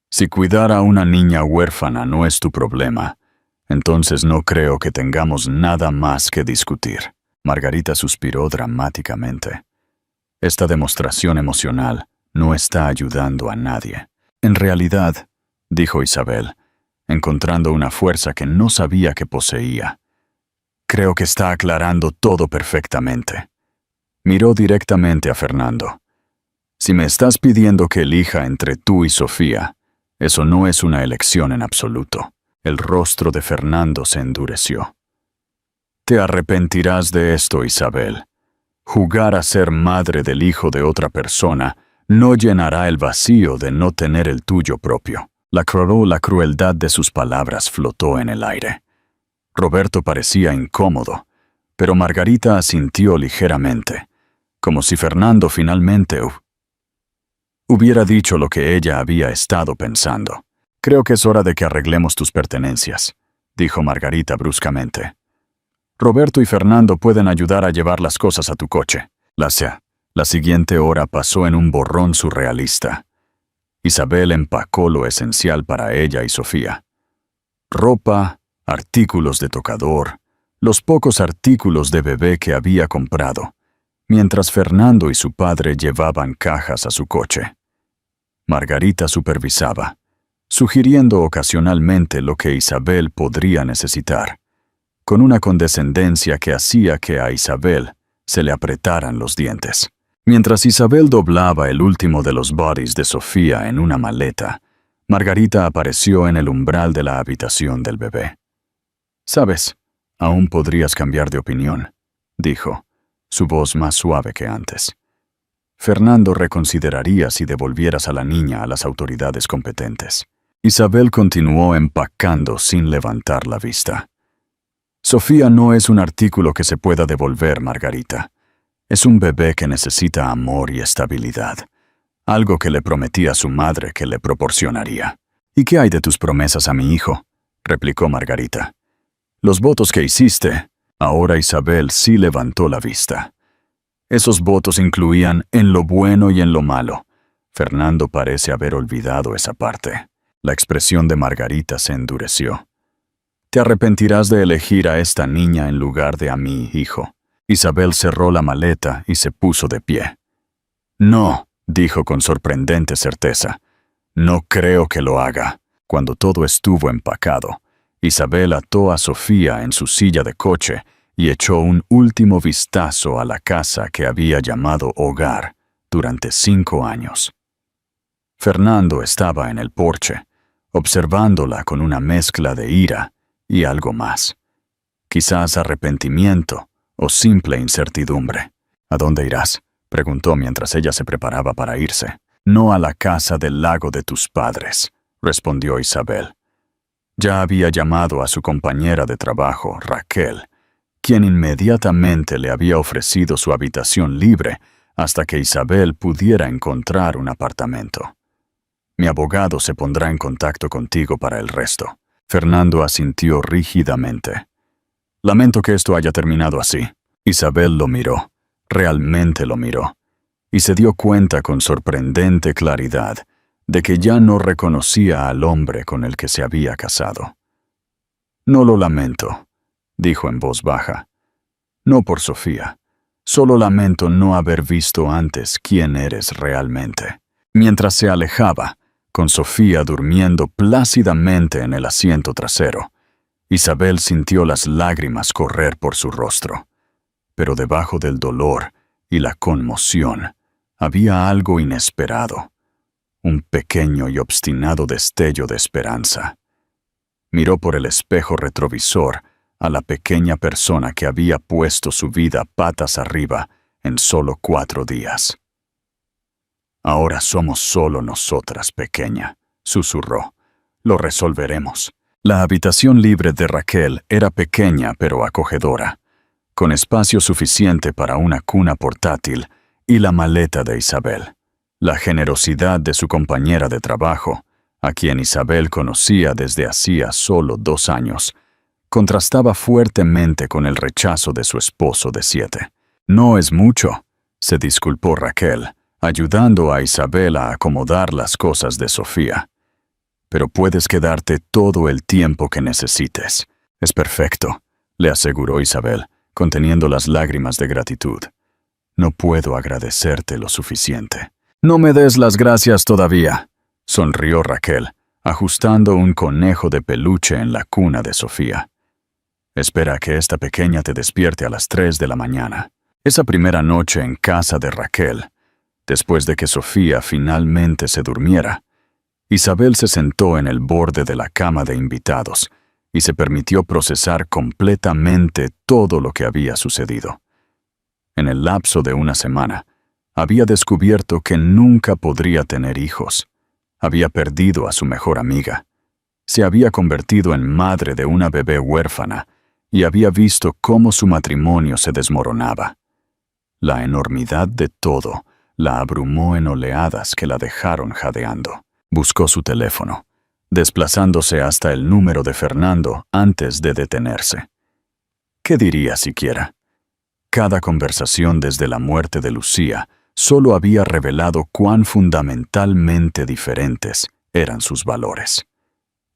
«Si cuidar a una niña huérfana no es tu problema, entonces no creo que tengamos nada más que discutir». Margarita suspiró dramáticamente. Esta demostración emocional no está ayudando a nadie. «En realidad», dijo Isabel, encontrando una fuerza que no sabía que poseía, «creo que está aclarando todo perfectamente». Miró directamente a Fernando. «Si me estás pidiendo que elija entre tú y Sofía, eso no es una elección en absoluto». El rostro de Fernando se endureció. «Te arrepentirás de esto, Isabel. Jugar a ser madre del hijo de otra persona no llenará el vacío de no tener el tuyo propio». La crueldad de sus palabras flotó en el aire. Roberto parecía incómodo, pero Margarita asintió ligeramente, como si Fernando finalmente hubiera dicho lo que ella había estado pensando. «Creo que es hora de que arreglemos tus pertenencias», dijo Margarita bruscamente. «Roberto y Fernando pueden ayudar a llevar las cosas a tu coche». La siguiente hora pasó en un borrón surrealista. Isabel empacó lo esencial para ella y Sofía. Ropa, artículos de tocador, los pocos artículos de bebé que había comprado, mientras Fernando y su padre llevaban cajas a su coche. Margarita supervisaba, sugiriendo ocasionalmente lo que Isabel podría necesitar, con una condescendencia que hacía que a Isabel se le apretaran los dientes. Mientras Isabel doblaba el último de los bodies de Sofía en una maleta, Margarita apareció en el umbral de la habitación del bebé. «Sabes, aún podrías cambiar de opinión», dijo, su voz más suave que antes. «Fernando reconsideraría si devolvieras a la niña a las autoridades competentes». Isabel continuó empacando sin levantar la vista. «Sofía no es un artículo que se pueda devolver, Margarita. Es un bebé que necesita amor y estabilidad, algo que le prometí a su madre que le proporcionaría». «¿Y qué hay de tus promesas a mi hijo?», replicó Margarita. «Los votos que hiciste». Ahora Isabel sí levantó la vista. Esos votos incluían en lo bueno y en lo malo. Fernando parece haber olvidado esa parte. La expresión de Margarita se endureció. «Te arrepentirás de elegir a esta niña en lugar de a mi hijo». Isabel cerró la maleta y se puso de pie. «No», dijo con sorprendente certeza. «No creo que lo haga». Cuando todo estuvo empacado, Isabel ató a Sofía en su silla de coche y echó un último vistazo a la casa que había llamado hogar durante 5 años. Fernando estaba en el porche, observándola con una mezcla de ira y algo más. Quizás arrepentimiento o simple incertidumbre. «¿A dónde irás?», preguntó mientras ella se preparaba para irse. «No a la casa del lago de tus padres», respondió Isabel. Ya había llamado a su compañera de trabajo, Raquel, quien inmediatamente le había ofrecido su habitación libre hasta que Isabel pudiera encontrar un apartamento. «Mi abogado se pondrá en contacto contigo para el resto». Fernando asintió rígidamente. «Lamento que esto haya terminado así». Isabel lo miró, realmente lo miró, y se dio cuenta con sorprendente claridad de que ya no reconocía al hombre con el que se había casado. «No lo lamento», dijo en voz baja. No por Sofía. Solo lamento no haber visto antes quién eres realmente. Mientras se alejaba, con Sofía durmiendo plácidamente en el asiento trasero, Isabel sintió las lágrimas correr por su rostro. Pero debajo del dolor y la conmoción había algo inesperado, un pequeño y obstinado destello de esperanza. Miró por el espejo retrovisor a la pequeña persona que había puesto su vida patas arriba en solo 4 días. «Ahora somos solo nosotras, pequeña», susurró. «Lo resolveremos». La habitación libre de Raquel era pequeña pero acogedora, con espacio suficiente para una cuna portátil y la maleta de Isabel. La generosidad de su compañera de trabajo, a quien Isabel conocía desde hacía solo 2 años, contrastaba fuertemente con el rechazo de su esposo de 7. «No es mucho», se disculpó Raquel, ayudando a Isabel a acomodar las cosas de Sofía. «Pero puedes quedarte todo el tiempo que necesites». «Es perfecto», le aseguró Isabel, conteniendo las lágrimas de gratitud. «No puedo agradecerte lo suficiente». «No me des las gracias todavía», sonrió Raquel, ajustando un conejo de peluche en la cuna de Sofía. «Espera que esta pequeña te despierte a las 3 de la mañana». Esa primera noche en casa de Raquel, después de que Sofía finalmente se durmiera, Isabel se sentó en el borde de la cama de invitados y se permitió procesar completamente todo lo que había sucedido. En el lapso de una semana, había descubierto que nunca podría tener hijos. Había perdido a su mejor amiga. Se había convertido en madre de una bebé huérfana y había visto cómo su matrimonio se desmoronaba. La enormidad de todo la abrumó en oleadas que la dejaron jadeando. Buscó su teléfono, desplazándose hasta el número de Fernando antes de detenerse. ¿Qué diría siquiera? Cada conversación desde la muerte de Lucía solo había revelado cuán fundamentalmente diferentes eran sus valores.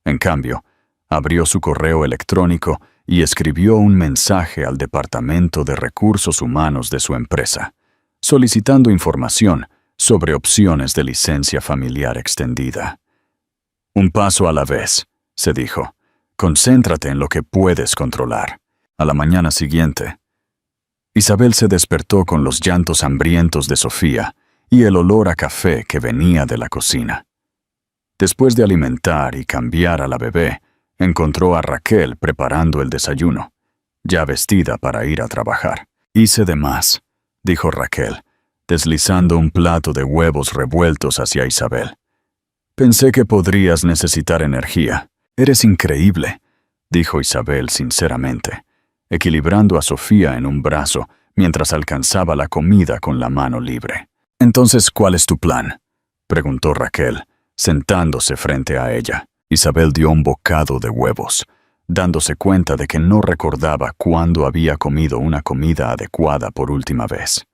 En cambio, abrió su correo electrónico y escribió un mensaje al Departamento de Recursos Humanos de su empresa, solicitando información sobre opciones de licencia familiar extendida. «Un paso a la vez», se dijo. «Concéntrate en lo que puedes controlar». A la mañana siguiente, Isabel se despertó con los llantos hambrientos de Sofía y el olor a café que venía de la cocina. Después de alimentar y cambiar a la bebé, encontró a Raquel preparando el desayuno, ya vestida para ir a trabajar. «Hice de más», dijo Raquel, deslizando un plato de huevos revueltos hacia Isabel. «Pensé que podrías necesitar energía». «Eres increíble», dijo Isabel sinceramente, equilibrando a Sofía en un brazo mientras alcanzaba la comida con la mano libre. «Entonces, ¿cuál es tu plan?», preguntó Raquel, sentándose frente a ella. Isabel dio un bocado de huevos, dándose cuenta de que no recordaba cuándo había comido una comida adecuada por última vez.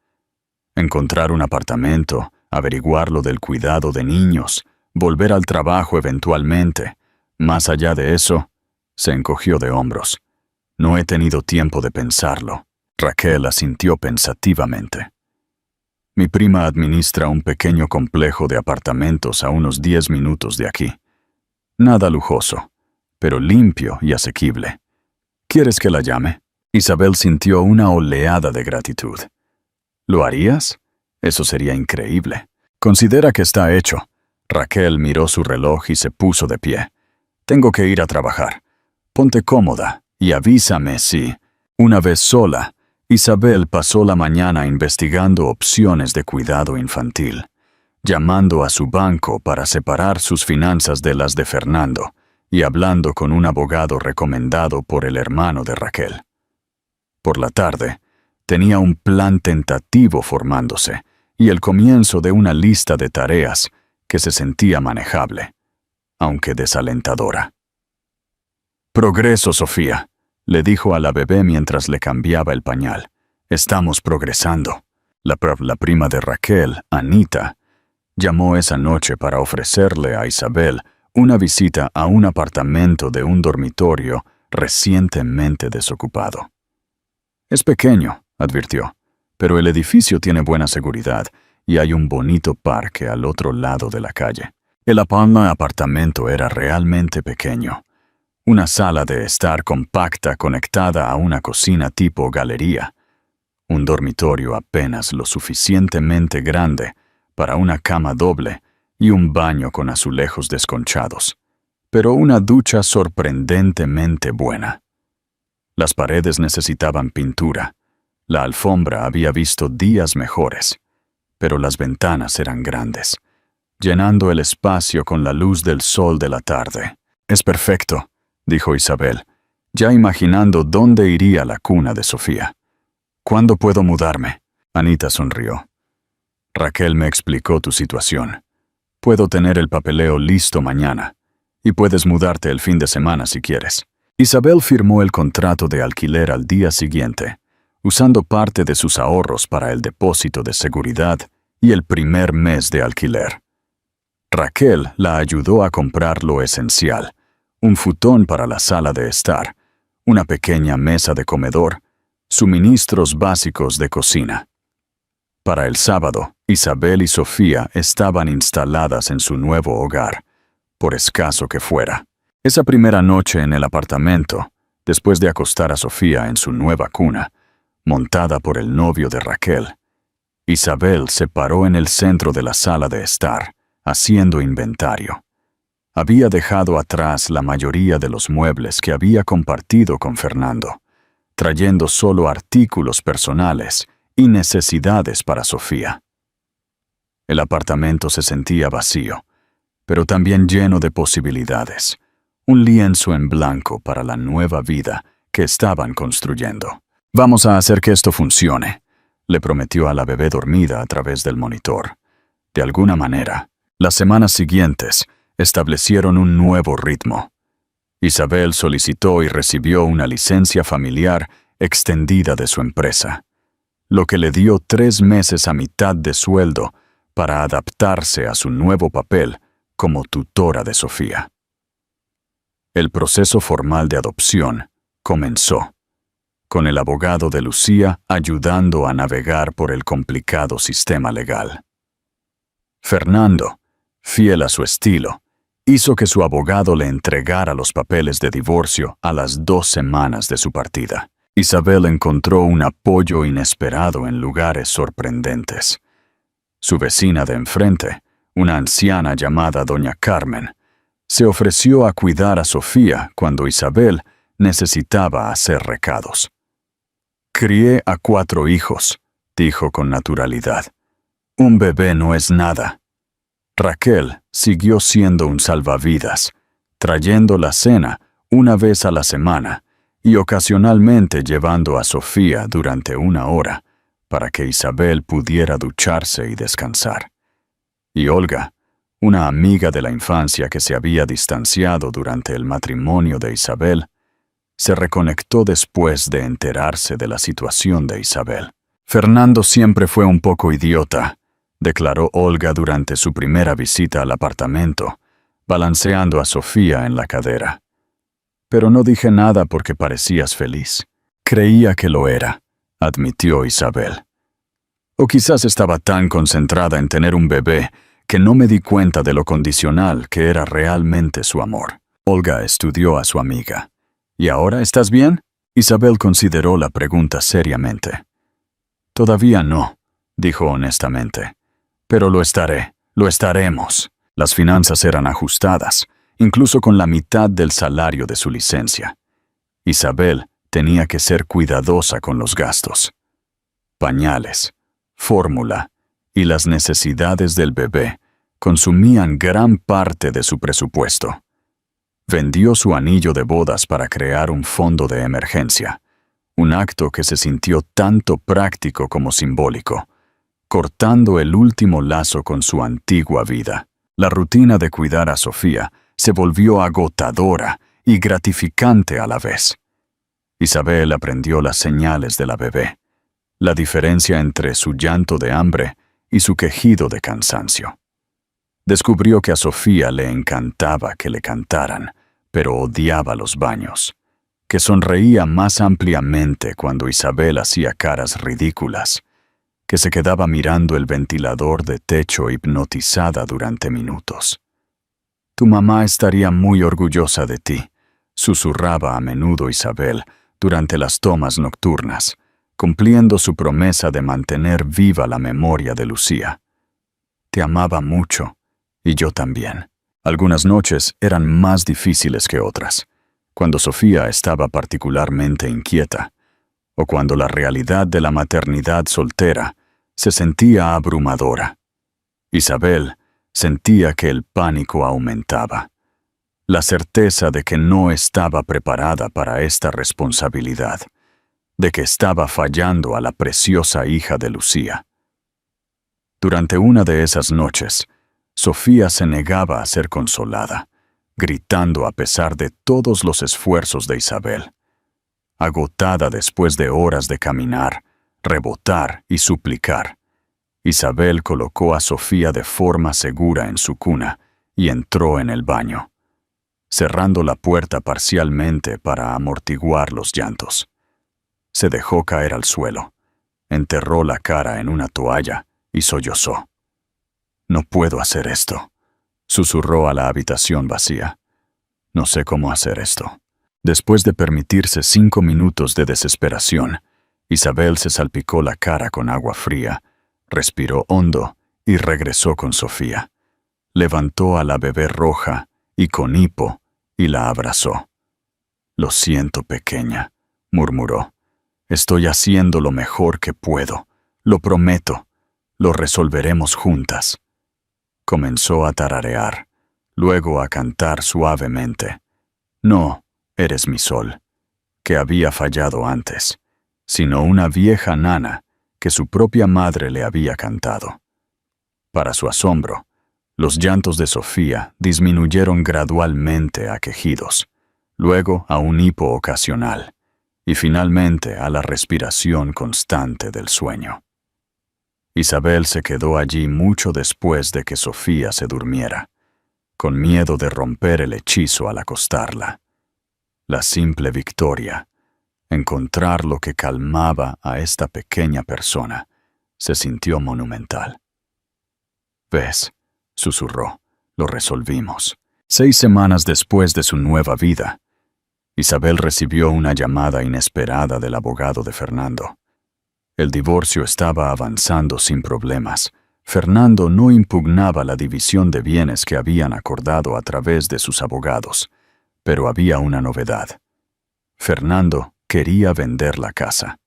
Encontrar un apartamento, averiguar lo del cuidado de niños, volver al trabajo eventualmente. Más allá de eso, se encogió de hombros. «No he tenido tiempo de pensarlo». Raquel asintió pensativamente. «Mi prima administra un pequeño complejo de apartamentos a unos 10 minutos de aquí. Nada lujoso, pero limpio y asequible. ¿Quieres que la llame?» Isabel sintió una oleada de gratitud. «¿Lo harías? Eso sería increíble». «Considera que está hecho». Raquel miró su reloj y se puso de pie. «Tengo que ir a trabajar. Ponte cómoda y avísame si». Una vez sola, Isabel pasó la mañana investigando opciones de cuidado infantil, llamando a su banco para separar sus finanzas de las de Fernando y hablando con un abogado recomendado por el hermano de Raquel. Por la tarde, tenía un plan tentativo formándose y el comienzo de una lista de tareas que se sentía manejable, aunque desalentadora. «Progreso, Sofía», le dijo a la bebé mientras le cambiaba el pañal. «Estamos progresando». La prima de Raquel, Anita, llamó esa noche para ofrecerle a Isabel una visita a un apartamento de un dormitorio recientemente desocupado. Es pequeño, advirtió, pero el edificio tiene buena seguridad y hay un bonito parque al otro lado de la calle. El apartamento era realmente pequeño. Una sala de estar compacta conectada a una cocina tipo galería. Un dormitorio apenas lo suficientemente grande para una cama doble y un baño con azulejos desconchados, pero una ducha sorprendentemente buena. Las paredes necesitaban pintura. La alfombra había visto días mejores, pero las ventanas eran grandes, llenando el espacio con la luz del sol de la tarde. «Es perfecto», dijo Isabel, ya imaginando dónde iría la cuna de Sofía. «¿Cuándo puedo mudarme?» Anita sonrió. «Raquel me explicó tu situación. Puedo tener el papeleo listo mañana, y puedes mudarte el fin de semana si quieres». Isabel firmó el contrato de alquiler al día siguiente, usando parte de sus ahorros para el depósito de seguridad y el primer mes de alquiler. Raquel la ayudó a comprar lo esencial: un futón para la sala de estar, una pequeña mesa de comedor, suministros básicos de cocina. Para el sábado, Isabel y Sofía estaban instaladas en su nuevo hogar, por escaso que fuera. Esa primera noche en el apartamento, después de acostar a Sofía en su nueva cuna, montada por el novio de Raquel, Isabel se paró en el centro de la sala de estar, haciendo inventario. Había dejado atrás la mayoría de los muebles que había compartido con Fernando, trayendo solo artículos personales y necesidades para Sofía. El apartamento se sentía vacío, pero también lleno de posibilidades. Un lienzo en blanco para la nueva vida que estaban construyendo. «Vamos a hacer que esto funcione», le prometió a la bebé dormida a través del monitor. De alguna manera, las semanas siguientes establecieron un nuevo ritmo. Isabel solicitó y recibió una licencia familiar extendida de su empresa, lo que le dio 3 meses a mitad de sueldo para adaptarse a su nuevo papel como tutora de Sofía. El proceso formal de adopción comenzó, con el abogado de Lucía ayudando a navegar por el complicado sistema legal. Fernando, fiel a su estilo, hizo que su abogado le entregara los papeles de divorcio a las 2 semanas de su partida. Isabel encontró un apoyo inesperado en lugares sorprendentes. Su vecina de enfrente, una anciana llamada Doña Carmen, se ofreció a cuidar a Sofía cuando Isabel necesitaba hacer recados. «Crié a 4 hijos», dijo con naturalidad. «Un bebé no es nada». Raquel siguió siendo un salvavidas, trayendo la cena una vez a la semana y ocasionalmente llevando a Sofía durante 1 hora para que Isabel pudiera ducharse y descansar. Y Olga, una amiga de la infancia que se había distanciado durante el matrimonio de Isabel, se reconectó después de enterarse de la situación de Isabel. «Fernando siempre fue un poco idiota», declaró Olga durante su primera visita al apartamento, balanceando a Sofía en la cadera. «Pero no dije nada porque parecías feliz». «Creía que lo era», admitió Isabel. «O quizás estaba tan concentrada en tener un bebé que no me di cuenta de lo condicional que era realmente su amor». Olga estudió a su amiga. «¿Y ahora estás bien?» Isabel consideró la pregunta seriamente. «Todavía no», dijo honestamente. «Pero lo estaremos». Las finanzas eran ajustadas, incluso con la mitad del salario de su licencia. Isabel tenía que ser cuidadosa con los gastos. Pañales, fórmula y las necesidades del bebé consumían gran parte de su presupuesto. Vendió su anillo de bodas para crear un fondo de emergencia, un acto que se sintió tanto práctico como simbólico, cortando el último lazo con su antigua vida. La rutina de cuidar a Sofía se volvió agotadora y gratificante a la vez. Isabel aprendió las señales de la bebé, la diferencia entre su llanto de hambre y su quejido de cansancio. Descubrió que a Sofía le encantaba que le cantaran, pero odiaba los baños, que sonreía más ampliamente cuando Isabel hacía caras ridículas, que se quedaba mirando el ventilador de techo hipnotizada durante minutos. «Tu mamá estaría muy orgullosa de ti», susurraba a menudo Isabel durante las tomas nocturnas, cumpliendo su promesa de mantener viva la memoria de Lucía. «Te amaba mucho, y yo también». Algunas noches eran más difíciles que otras, cuando Sofía estaba particularmente inquieta, o cuando la realidad de la maternidad soltera se sentía abrumadora. Isabel sentía que el pánico aumentaba, la certeza de que no estaba preparada para esta responsabilidad, de que estaba fallando a la preciosa hija de Lucía. Durante una de esas noches, Sofía se negaba a ser consolada, gritando a pesar de todos los esfuerzos de Isabel. Agotada después de horas de caminar, rebotar y suplicar, Isabel colocó a Sofía de forma segura en su cuna y entró en el baño, cerrando la puerta parcialmente para amortiguar los llantos. Se dejó caer al suelo, enterró la cara en una toalla y sollozó. «No puedo hacer esto», susurró a la habitación vacía. «No sé cómo hacer esto». Después de permitirse 5 minutos de desesperación, Isabel se salpicó la cara con agua fría, respiró hondo y regresó con Sofía. Levantó a la bebé roja y con hipo y la abrazó. «Lo siento, pequeña», murmuró. «Estoy haciendo lo mejor que puedo. Lo prometo. Lo resolveremos juntas». Comenzó a tararear, luego a cantar suavemente. «No eres mi sol», que había fallado antes, sino una vieja nana que su propia madre le había cantado. Para su asombro, los llantos de Sofía disminuyeron gradualmente a quejidos, luego a un hipo ocasional, y finalmente a la respiración constante del sueño. Isabel se quedó allí mucho después de que Sofía se durmiera, con miedo de romper el hechizo al acostarla. La simple victoria, encontrar lo que calmaba a esta pequeña persona, se sintió monumental. «¿Ves?», susurró, «lo resolvimos». 6 semanas después de su nueva vida, Isabel recibió una llamada inesperada del abogado de Fernando. El divorcio estaba avanzando sin problemas. Fernando no impugnaba la división de bienes que habían acordado a través de sus abogados, pero había una novedad. Fernando quería vender la casa.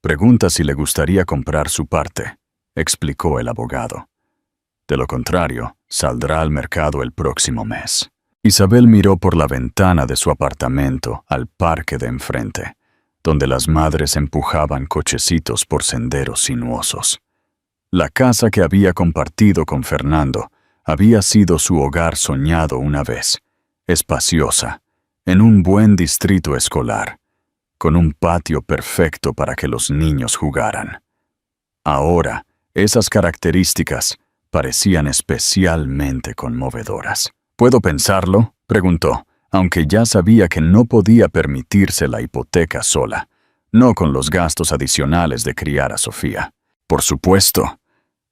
«Pregunta si le gustaría comprar su parte», explicó el abogado. «De lo contrario, saldrá al mercado el próximo mes». Isabel miró por la ventana de su apartamento al parque de enfrente, donde las madres empujaban cochecitos por senderos sinuosos. La casa que había compartido con Fernando había sido su hogar soñado una vez, espaciosa, en un buen distrito escolar, con un patio perfecto para que los niños jugaran. Ahora, esas características parecían especialmente conmovedoras. «¿Puedo pensarlo?», preguntó, aunque ya sabía que no podía permitirse la hipoteca sola, no con los gastos adicionales de criar a Sofía. «Por supuesto,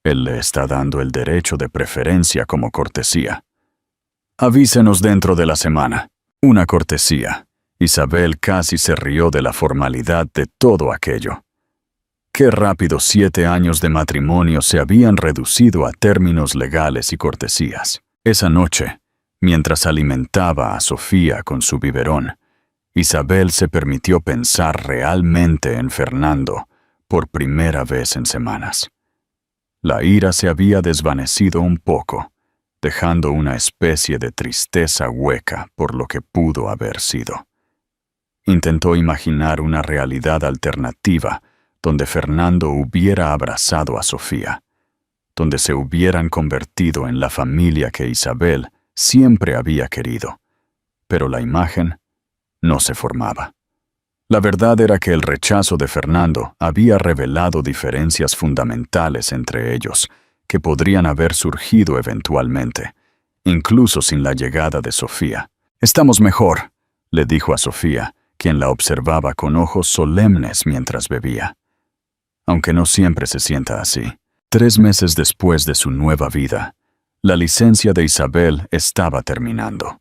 él le está dando el derecho de preferencia como cortesía». «Avísenos dentro de la semana». Una cortesía. Isabel casi se rió de la formalidad de todo aquello. Qué rápido 7 años de matrimonio se habían reducido a términos legales y cortesías. Esa noche, mientras alimentaba a Sofía con su biberón, Isabel se permitió pensar realmente en Fernando por primera vez en semanas. La ira se había desvanecido un poco, dejando una especie de tristeza hueca por lo que pudo haber sido. Intentó imaginar una realidad alternativa donde Fernando hubiera abrazado a Sofía, donde se hubieran convertido en la familia que Isabel siempre había querido, pero la imagen no se formaba. La verdad era que el rechazo de Fernando había revelado diferencias fundamentales entre ellos, que podrían haber surgido eventualmente, incluso sin la llegada de Sofía. «Estamos mejor», le dijo a Sofía, quien la observaba con ojos solemnes mientras bebía. Aunque no siempre se sienta así. 3 meses después de su nueva vida, la licencia de Isabel estaba terminando.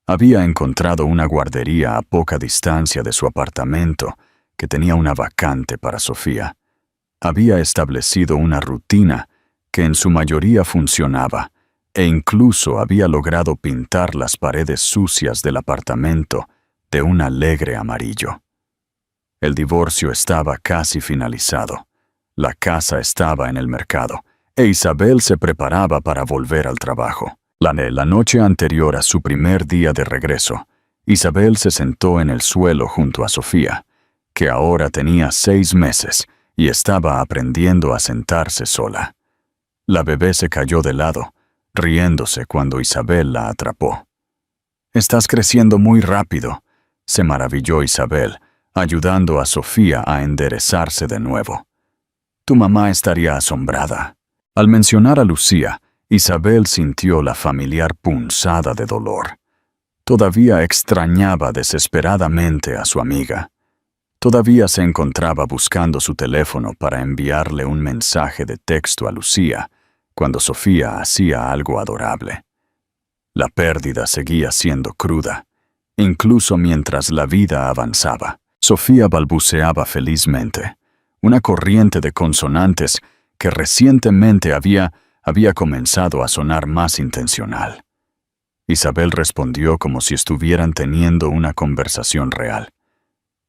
Había encontrado una guardería a poca distancia de su apartamento que tenía una vacante para Sofía. Había establecido una rutina que en su mayoría funcionaba e incluso había logrado pintar las paredes sucias del apartamento de un alegre amarillo. El divorcio estaba casi finalizado. La casa estaba en el mercado e Isabel se preparaba para volver al trabajo. La noche anterior a su primer día de regreso, Isabel se sentó en el suelo junto a Sofía, que ahora tenía 6 meses y estaba aprendiendo a sentarse sola. La bebé se cayó de lado, riéndose cuando Isabel la atrapó. «Estás creciendo muy rápido», se maravilló Isabel, ayudando a Sofía a enderezarse de nuevo. «Tu mamá estaría asombrada». Al mencionar a Lucía, Isabel sintió la familiar punzada de dolor. Todavía extrañaba desesperadamente a su amiga. Todavía se encontraba buscando su teléfono para enviarle un mensaje de texto a Lucía cuando Sofía hacía algo adorable. La pérdida seguía siendo cruda, incluso mientras la vida avanzaba. Sofía balbuceaba felizmente, una corriente de consonantes que recientemente había comenzado a sonar más intencional. Isabel respondió como si estuvieran teniendo una conversación real.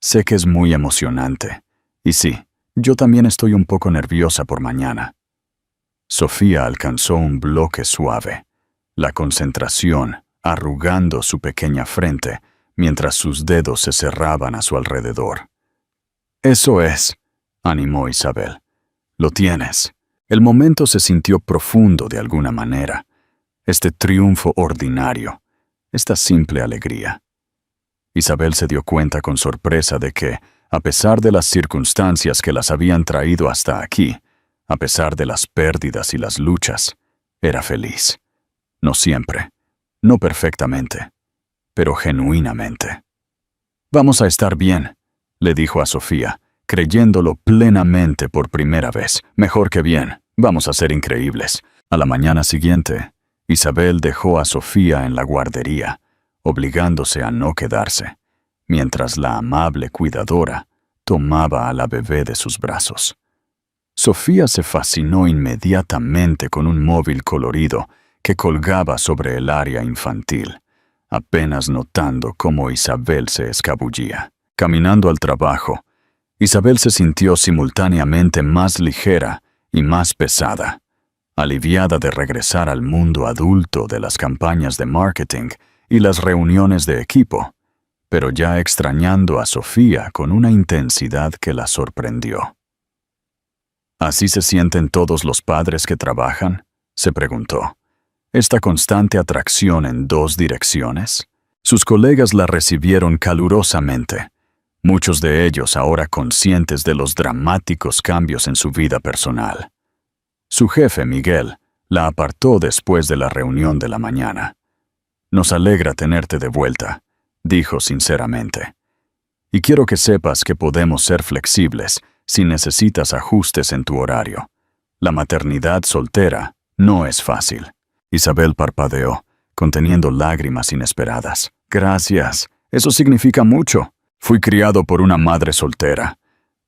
«Sé que es muy emocionante. Y sí, yo también estoy un poco nerviosa por mañana». Sofía alcanzó un bloque suave, la concentración arrugando su pequeña frente mientras sus dedos se cerraban a su alrededor. «Eso es», animó Isabel. «Lo tienes». El momento se sintió profundo de alguna manera. Este triunfo ordinario, esta simple alegría. Isabel se dio cuenta con sorpresa de que, a pesar de las circunstancias que las habían traído hasta aquí, a pesar de las pérdidas y las luchas, era feliz. No siempre, no perfectamente, pero genuinamente. «Vamos a estar bien», le dijo a Sofía, creyéndolo plenamente por primera vez. «Mejor que bien, vamos a ser increíbles». A la mañana siguiente, Isabel dejó a Sofía en la guardería, obligándose a no quedarse, mientras la amable cuidadora tomaba a la bebé de sus brazos. Sofía se fascinó inmediatamente con un móvil colorido que colgaba sobre el área infantil, apenas notando cómo Isabel se escabullía. Caminando al trabajo, Isabel se sintió simultáneamente más ligera y más pesada, aliviada de regresar al mundo adulto de las campañas de marketing y las reuniones de equipo, pero ya extrañando a Sofía con una intensidad que la sorprendió. «¿Así se sienten todos los padres que trabajan?», se preguntó. «¿Esta constante atracción en 2 direcciones?» Sus colegas la recibieron calurosamente, muchos de ellos ahora conscientes de los dramáticos cambios en su vida personal. Su jefe, Miguel, la apartó después de la reunión de la mañana. «Nos alegra tenerte de vuelta», dijo sinceramente. «Y quiero que sepas que podemos ser flexibles si necesitas ajustes en tu horario. La maternidad soltera no es fácil». Isabel parpadeó, conteniendo lágrimas inesperadas. «Gracias, eso significa mucho. Fui criado por una madre soltera»,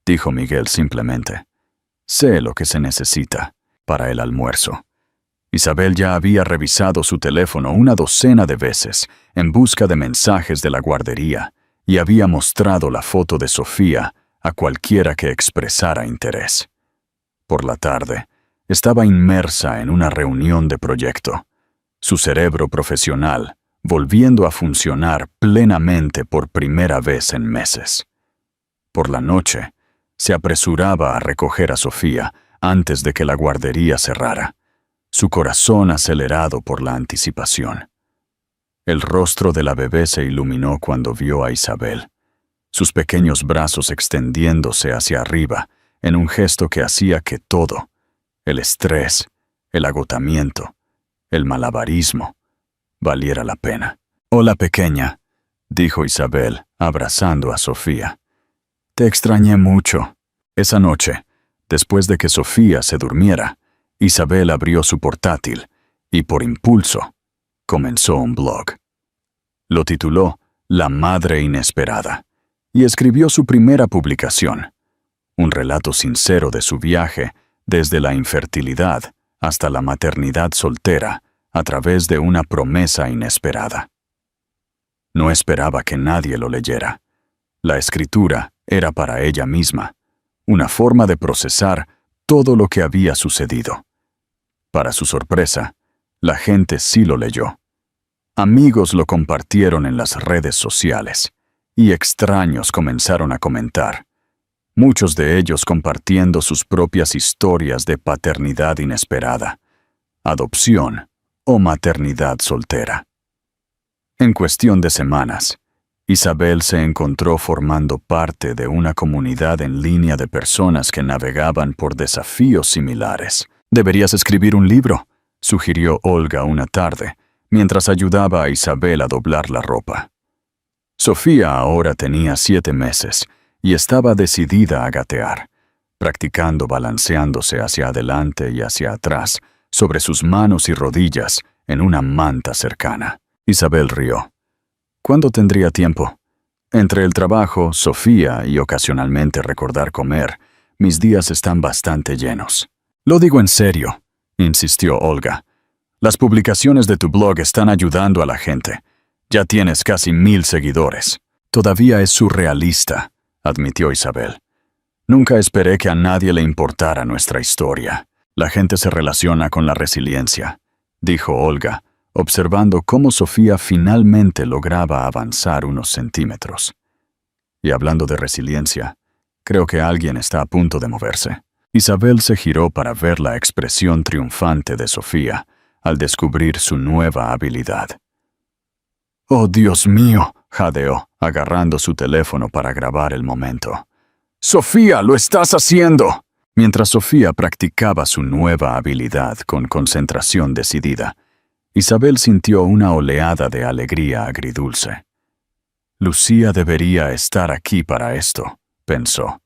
dijo Miguel simplemente. «Sé lo que se necesita para el almuerzo». Isabel ya había revisado su teléfono una docena de veces en busca de mensajes de la guardería y había mostrado la foto de Sofía a cualquiera que expresara interés. Por la tarde, estaba inmersa en una reunión de proyecto, su cerebro profesional volviendo a funcionar plenamente por primera vez en meses. Por la noche, se apresuraba a recoger a Sofía antes de que la guardería cerrara, su corazón acelerado por la anticipación. El rostro de la bebé se iluminó cuando vio a Isabel, sus pequeños brazos extendiéndose hacia arriba en un gesto que hacía que todo, el estrés, el agotamiento, el malabarismo, valiera la pena. «Hola, pequeña», dijo Isabel, abrazando a Sofía. Te extrañé mucho. Esa noche, después de que Sofía se durmiera, Isabel abrió su portátil y, por impulso, comenzó un blog. Lo tituló La Madre Inesperada y escribió su primera publicación, un relato sincero de su viaje desde la infertilidad hasta la maternidad soltera a través de una promesa inesperada. No esperaba que nadie lo leyera. La escritura era para ella misma, una forma de procesar todo lo que había sucedido. Para su sorpresa, la gente sí lo leyó. Amigos lo compartieron en las redes sociales y extraños comenzaron a comentar, muchos de ellos compartiendo sus propias historias de paternidad inesperada, adopción o maternidad soltera. En cuestión de semanas, Isabel se encontró formando parte de una comunidad en línea de personas que navegaban por desafíos similares. «Deberías escribir un libro», sugirió Olga una tarde, mientras ayudaba a Isabel a doblar la ropa. Sofía ahora tenía 7 meses y estaba decidida a gatear, practicando balanceándose hacia adelante y hacia atrás sobre sus manos y rodillas en una manta cercana. Isabel rió. ¿Cuándo tendría tiempo? Entre el trabajo, Sofía y ocasionalmente recordar comer, mis días están bastante llenos. Lo digo en serio, insistió Olga. Las publicaciones de tu blog están ayudando a la gente. Ya tienes casi 1000 seguidores. Todavía es surrealista, admitió Isabel. Nunca esperé que a nadie le importara nuestra historia. La gente se relaciona con la resiliencia, dijo Olga, observando cómo Sofía finalmente lograba avanzar unos centímetros. Y hablando de resiliencia, creo que alguien está a punto de moverse. Isabel se giró para ver la expresión triunfante de Sofía al descubrir su nueva habilidad. «Oh, Dios mío», jadeó, agarrando su teléfono para grabar el momento. «¡Sofía, lo estás haciendo!» Mientras Sofía practicaba su nueva habilidad con concentración decidida, Isabel sintió una oleada de alegría agridulce. «Lucía debería estar aquí para esto», pensó.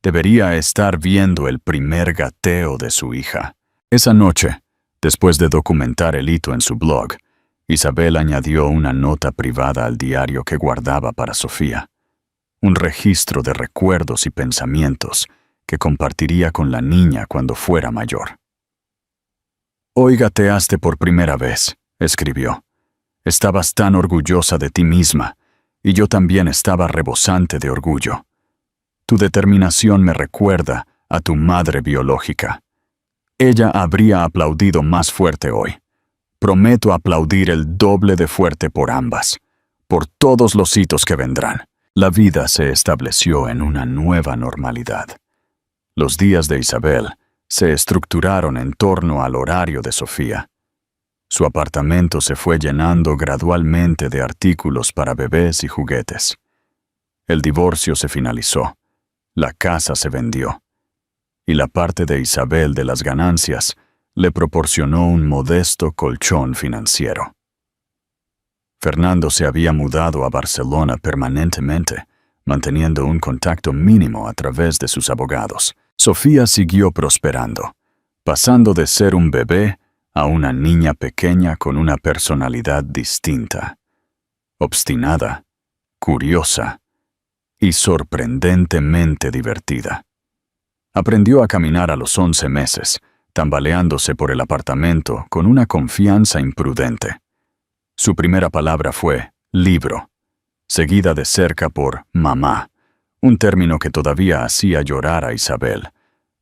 Debería estar viendo el primer gateo de su hija. Esa noche, después de documentar el hito en su blog, Isabel añadió una nota privada al diario que guardaba para Sofía, un registro de recuerdos y pensamientos que compartiría con la niña cuando fuera mayor. «Hoy gateaste por primera vez», escribió. «Estabas tan orgullosa de ti misma, y yo también estaba rebosante de orgullo. Tu determinación me recuerda a tu madre biológica. Ella habría aplaudido más fuerte hoy. Prometo aplaudir el doble de fuerte por ambas, por todos los hitos que vendrán». La vida se estableció en una nueva normalidad. Los días de Isabel se estructuraron en torno al horario de Sofía. Su apartamento se fue llenando gradualmente de artículos para bebés y juguetes. El divorcio se finalizó. La casa se vendió. Y la parte de Isabel de las ganancias le proporcionó un modesto colchón financiero. Fernando se había mudado a Barcelona permanentemente, manteniendo un contacto mínimo a través de sus abogados. Sofía siguió prosperando, pasando de ser un bebé a una niña pequeña con una personalidad distinta, obstinada, curiosa y sorprendentemente divertida. Aprendió a caminar a los 11 meses, tambaleándose por el apartamento con una confianza imprudente. Su primera palabra fue libro, seguida de cerca por mamá, un término que todavía hacía llorar a Isabel,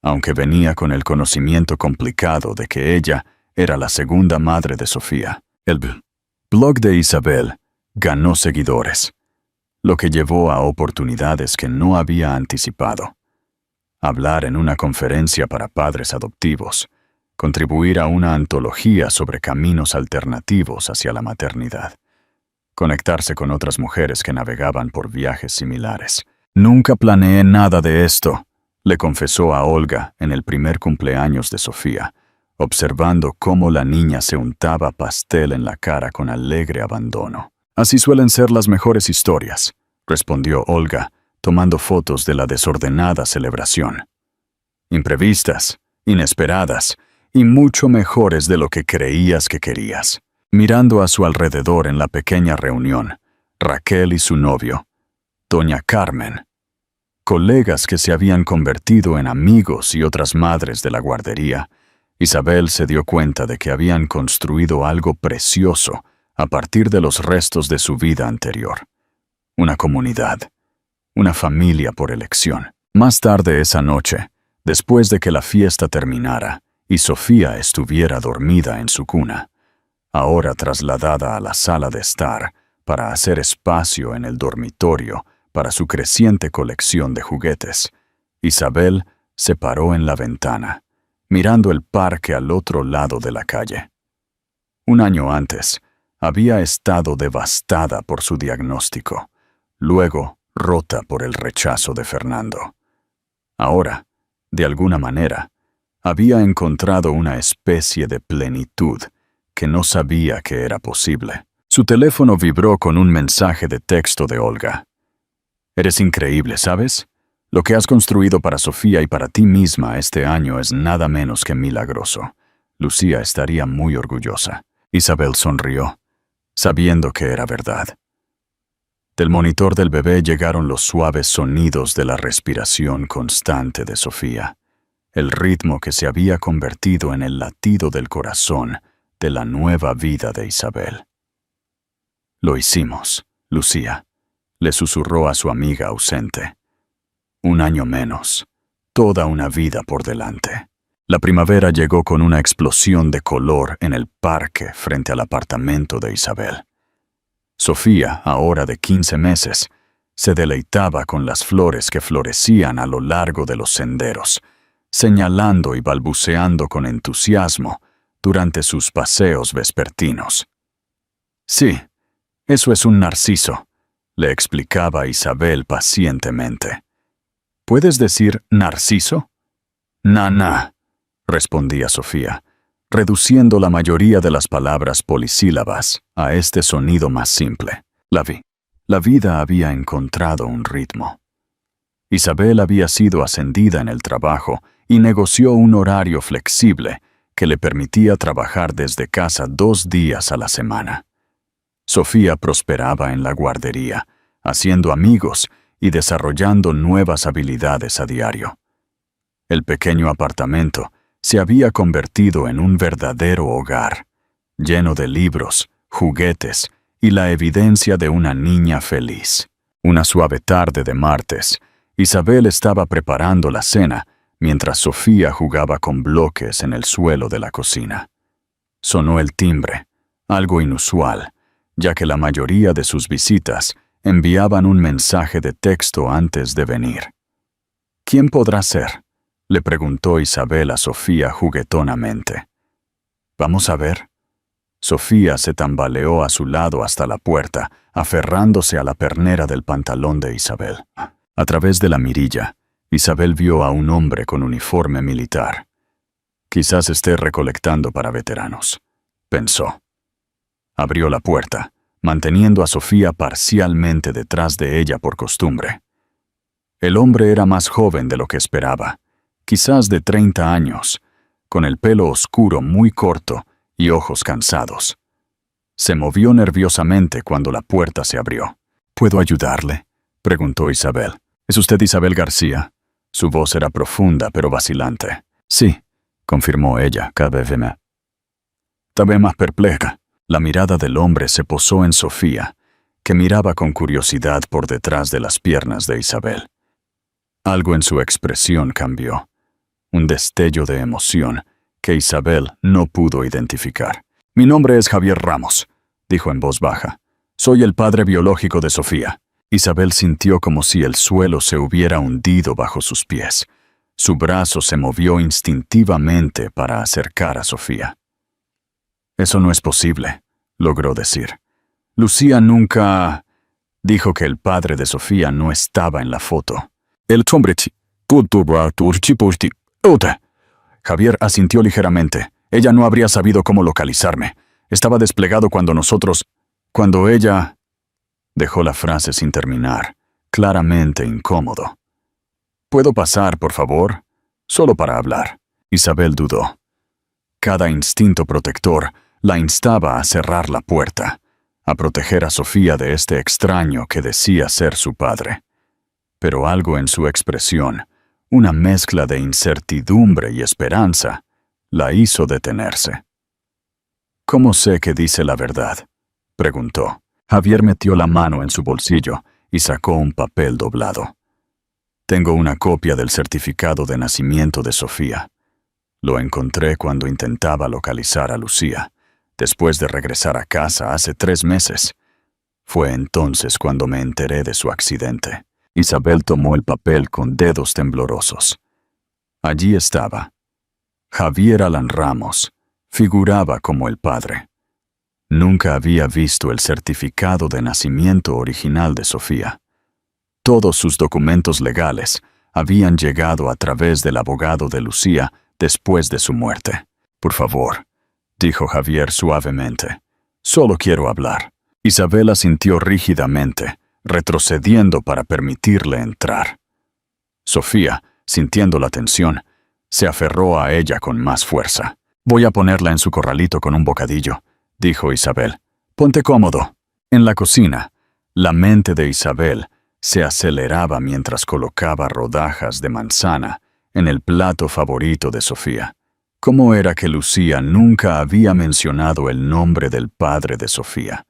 aunque venía con el conocimiento complicado de que ella era la segunda madre de Sofía. El blog de Isabel ganó seguidores, lo que llevó a oportunidades que no había anticipado. Hablar en una conferencia para padres adoptivos, contribuir a una antología sobre caminos alternativos hacia la maternidad, conectarse con otras mujeres que navegaban por viajes similares. «Nunca planeé nada de esto», le confesó a Olga en el primer cumpleaños de Sofía, observando cómo la niña se untaba pastel en la cara con alegre abandono. Así suelen ser las mejores historias, respondió Olga, tomando fotos de la desordenada celebración. Imprevistas, inesperadas y mucho mejores de lo que creías que querías. Mirando a su alrededor en la pequeña reunión, Raquel y su novio, doña Carmen, colegas que se habían convertido en amigos y otras madres de la guardería, Isabel se dio cuenta de que habían construido algo precioso a partir de los restos de su vida anterior. Una comunidad, una familia por elección. Más tarde esa noche, después de que la fiesta terminara y Sofía estuviera dormida en su cuna, ahora trasladada a la sala de estar para hacer espacio en el dormitorio para su creciente colección de juguetes, Isabel se paró en la ventana, mirando el parque al otro lado de la calle. Un año antes, había estado devastada por su diagnóstico, luego rota por el rechazo de Fernando. Ahora, de alguna manera, había encontrado una especie de plenitud que no sabía que era posible. Su teléfono vibró con un mensaje de texto de Olga. «Eres increíble, ¿sabes? Lo que has construido para Sofía y para ti misma este año es nada menos que milagroso. Lucía estaría muy orgullosa». Isabel sonrió, sabiendo que era verdad. Del monitor del bebé llegaron los suaves sonidos de la respiración constante de Sofía, el ritmo que se había convertido en el latido del corazón de la nueva vida de Isabel. «Lo hicimos, Lucía», le susurró a su amiga ausente. «Un año menos, toda una vida por delante». La primavera llegó con una explosión de color en el parque frente al apartamento de Isabel. Sofía, ahora de 15 meses, se deleitaba con las flores que florecían a lo largo de los senderos, señalando y balbuceando con entusiasmo durante sus paseos vespertinos. «Sí, eso es un narciso», le explicaba Isabel pacientemente. «¿Puedes decir narciso?» «Na-na», respondía Sofía, reduciendo la mayoría de las palabras polisílabas a este sonido más simple. La vida había encontrado un ritmo. Isabel había sido ascendida en el trabajo y negoció un horario flexible que le permitía trabajar desde casa 2 días a la semana. Sofía prosperaba en la guardería, haciendo amigos y desarrollando nuevas habilidades a diario. El pequeño apartamento se había convertido en un verdadero hogar, lleno de libros, juguetes y la evidencia de una niña feliz. Una suave tarde de martes, Isabel estaba preparando la cena mientras Sofía jugaba con bloques en el suelo de la cocina. Sonó el timbre, algo inusual, ya que la mayoría de sus visitas enviaban un mensaje de texto antes de venir. «¿Quién podrá ser?», le preguntó Isabel a Sofía juguetonamente. «Vamos a ver». Sofía se tambaleó a su lado hasta la puerta, aferrándose a la pernera del pantalón de Isabel. A través de la mirilla, Isabel vio a un hombre con uniforme militar. «Quizás esté recolectando para veteranos», pensó. Abrió la puerta, manteniendo a Sofía parcialmente detrás de ella por costumbre. El hombre era más joven de lo que esperaba, quizás de 30 años, con el pelo oscuro muy corto y ojos cansados. Se movió nerviosamente cuando la puerta se abrió. «¿Puedo ayudarle?», preguntó Isabel. «¿Es usted Isabel García?». Su voz era profunda pero vacilante. «Sí», confirmó ella, cada vez más perpleja. La mirada del hombre se posó en Sofía, que miraba con curiosidad por detrás de las piernas de Isabel. Algo en su expresión cambió. Un destello de emoción que Isabel no pudo identificar. «Mi nombre es Javier Ramos», dijo en voz baja. «Soy el padre biológico de Sofía». Isabel sintió como si el suelo se hubiera hundido bajo sus pies. Su brazo se movió instintivamente para acercar a Sofía. «Eso no es posible», logró decir. «Lucía nunca...». Dijo que el padre de Sofía no estaba en la foto. Javier asintió ligeramente. «Ella no habría sabido cómo localizarme. Estaba desplegado cuando ella...». Dejó la frase sin terminar, claramente incómodo. ¿Puedo pasar, por favor? Solo para hablar. Isabel dudó. Cada instinto protector la instaba a cerrar la puerta, a proteger a Sofía de este extraño que decía ser su padre. Pero algo en su expresión, una mezcla de incertidumbre y esperanza, la hizo detenerse. ¿Cómo sé que dice la verdad?, preguntó. Javier metió la mano en su bolsillo y sacó un papel doblado. Tengo una copia del certificado de nacimiento de Sofía. Lo encontré cuando intentaba localizar a Lucía, después de regresar a casa hace 3 meses. Fue entonces cuando me enteré de su accidente. Isabel tomó el papel con dedos temblorosos. Allí estaba. Javier Alan Ramos figuraba como el padre. Nunca había visto el certificado de nacimiento original de Sofía. Todos sus documentos legales habían llegado a través del abogado de Lucía después de su muerte. Por favor, dijo Javier suavemente. Solo quiero hablar. Isabel asintió rígidamente, retrocediendo para permitirle entrar. Sofía, sintiendo la tensión, se aferró a ella con más fuerza. Voy a ponerla en su corralito con un bocadillo, dijo Isabel. Ponte cómodo. En la cocina, la mente de Isabel se aceleraba mientras colocaba rodajas de manzana en el plato favorito de Sofía. ¿Cómo era que Lucía nunca había mencionado el nombre del padre de Sofía?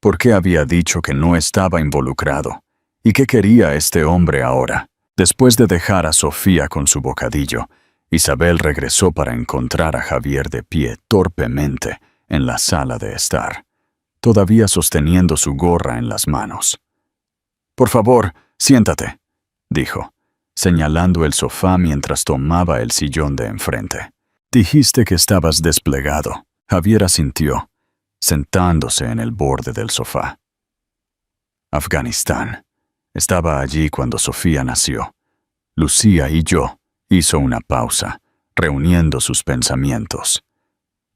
¿Por qué había dicho que no estaba involucrado? ¿Y qué quería este hombre ahora? Después de dejar a Sofía con su bocadillo, Isabel regresó para encontrar a Javier de pie torpemente en la sala de estar, todavía sosteniendo su gorra en las manos. «Por favor, siéntate», dijo, señalando el sofá mientras tomaba el sillón de enfrente. «Dijiste que estabas desplegado». Javier asintió, sentándose en el borde del sofá. Afganistán. Estaba allí cuando Sofía nació. Lucía y yo. Hizo una pausa, reuniendo sus pensamientos.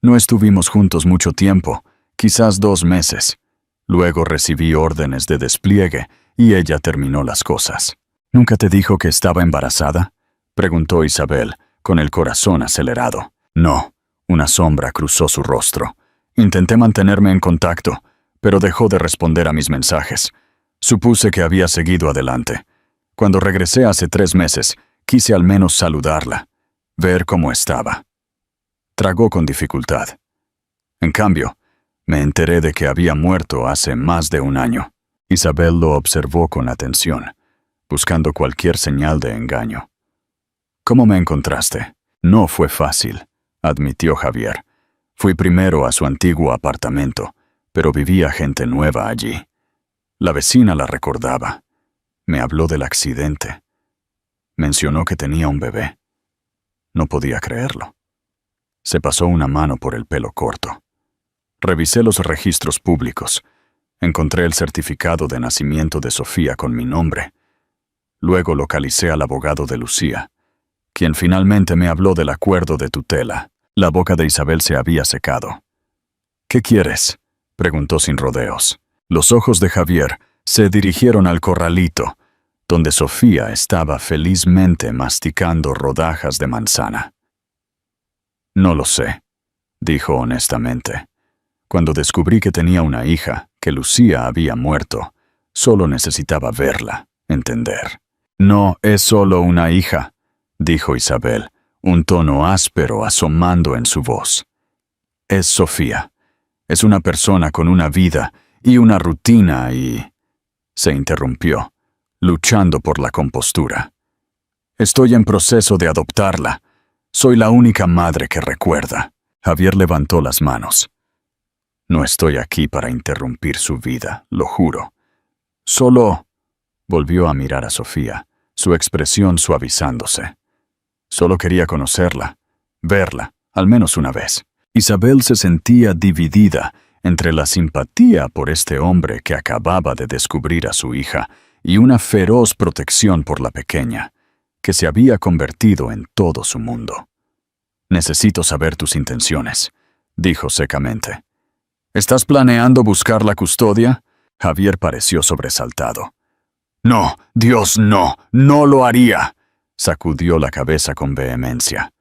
No estuvimos juntos mucho tiempo, quizás 2 meses. Luego recibí órdenes de despliegue y ella terminó las cosas. ¿Nunca te dijo que estaba embarazada?, preguntó Isabel, con el corazón acelerado. No, una sombra cruzó su rostro. Intenté mantenerme en contacto, pero dejó de responder a mis mensajes. Supuse que había seguido adelante. Cuando regresé hace 3 meses, quise al menos saludarla, ver cómo estaba. Tragó con dificultad. En cambio, me enteré de que había muerto hace más de 1 año. Isabel lo observó con atención, buscando cualquier señal de engaño. ¿Cómo me encontraste? No fue fácil, admitió Javier. Fui primero a su antiguo apartamento, pero vivía gente nueva allí. La vecina la recordaba. Me habló del accidente. Mencionó que tenía un bebé. No podía creerlo. Se pasó una mano por el pelo corto. Revisé los registros públicos. Encontré el certificado de nacimiento de Sofía con mi nombre. Luego localicé al abogado de Lucía, quien finalmente me habló del acuerdo de tutela. La boca de Isabel se había secado. «¿Qué quieres?», preguntó sin rodeos. Los ojos de Javier se dirigieron al corralito, donde Sofía estaba felizmente masticando rodajas de manzana. «No lo sé», dijo honestamente. Cuando descubrí que tenía una hija, que Lucía había muerto, solo necesitaba verla, entender. «No es solo una hija», dijo Isabel, un tono áspero asomando en su voz. «Es Sofía. Es una persona con una vida y una rutina y...» Se interrumpió, luchando por la compostura. «Estoy en proceso de adoptarla. Soy la única madre que recuerda». Javier levantó las manos. «No estoy aquí para interrumpir su vida, lo juro. Solo...» Volvió a mirar a Sofía, su expresión suavizándose. «Solo quería conocerla, verla, al menos una vez». Isabel se sentía dividida entre la simpatía por este hombre que acababa de descubrir a su hija y una feroz protección por la pequeña, que se había convertido en todo su mundo. «Necesito saber tus intenciones», dijo secamente. «¿Estás planeando buscar la custodia?». Javier pareció sobresaltado. No, Dios, no, no lo haría. Sacudió la cabeza con vehemencia.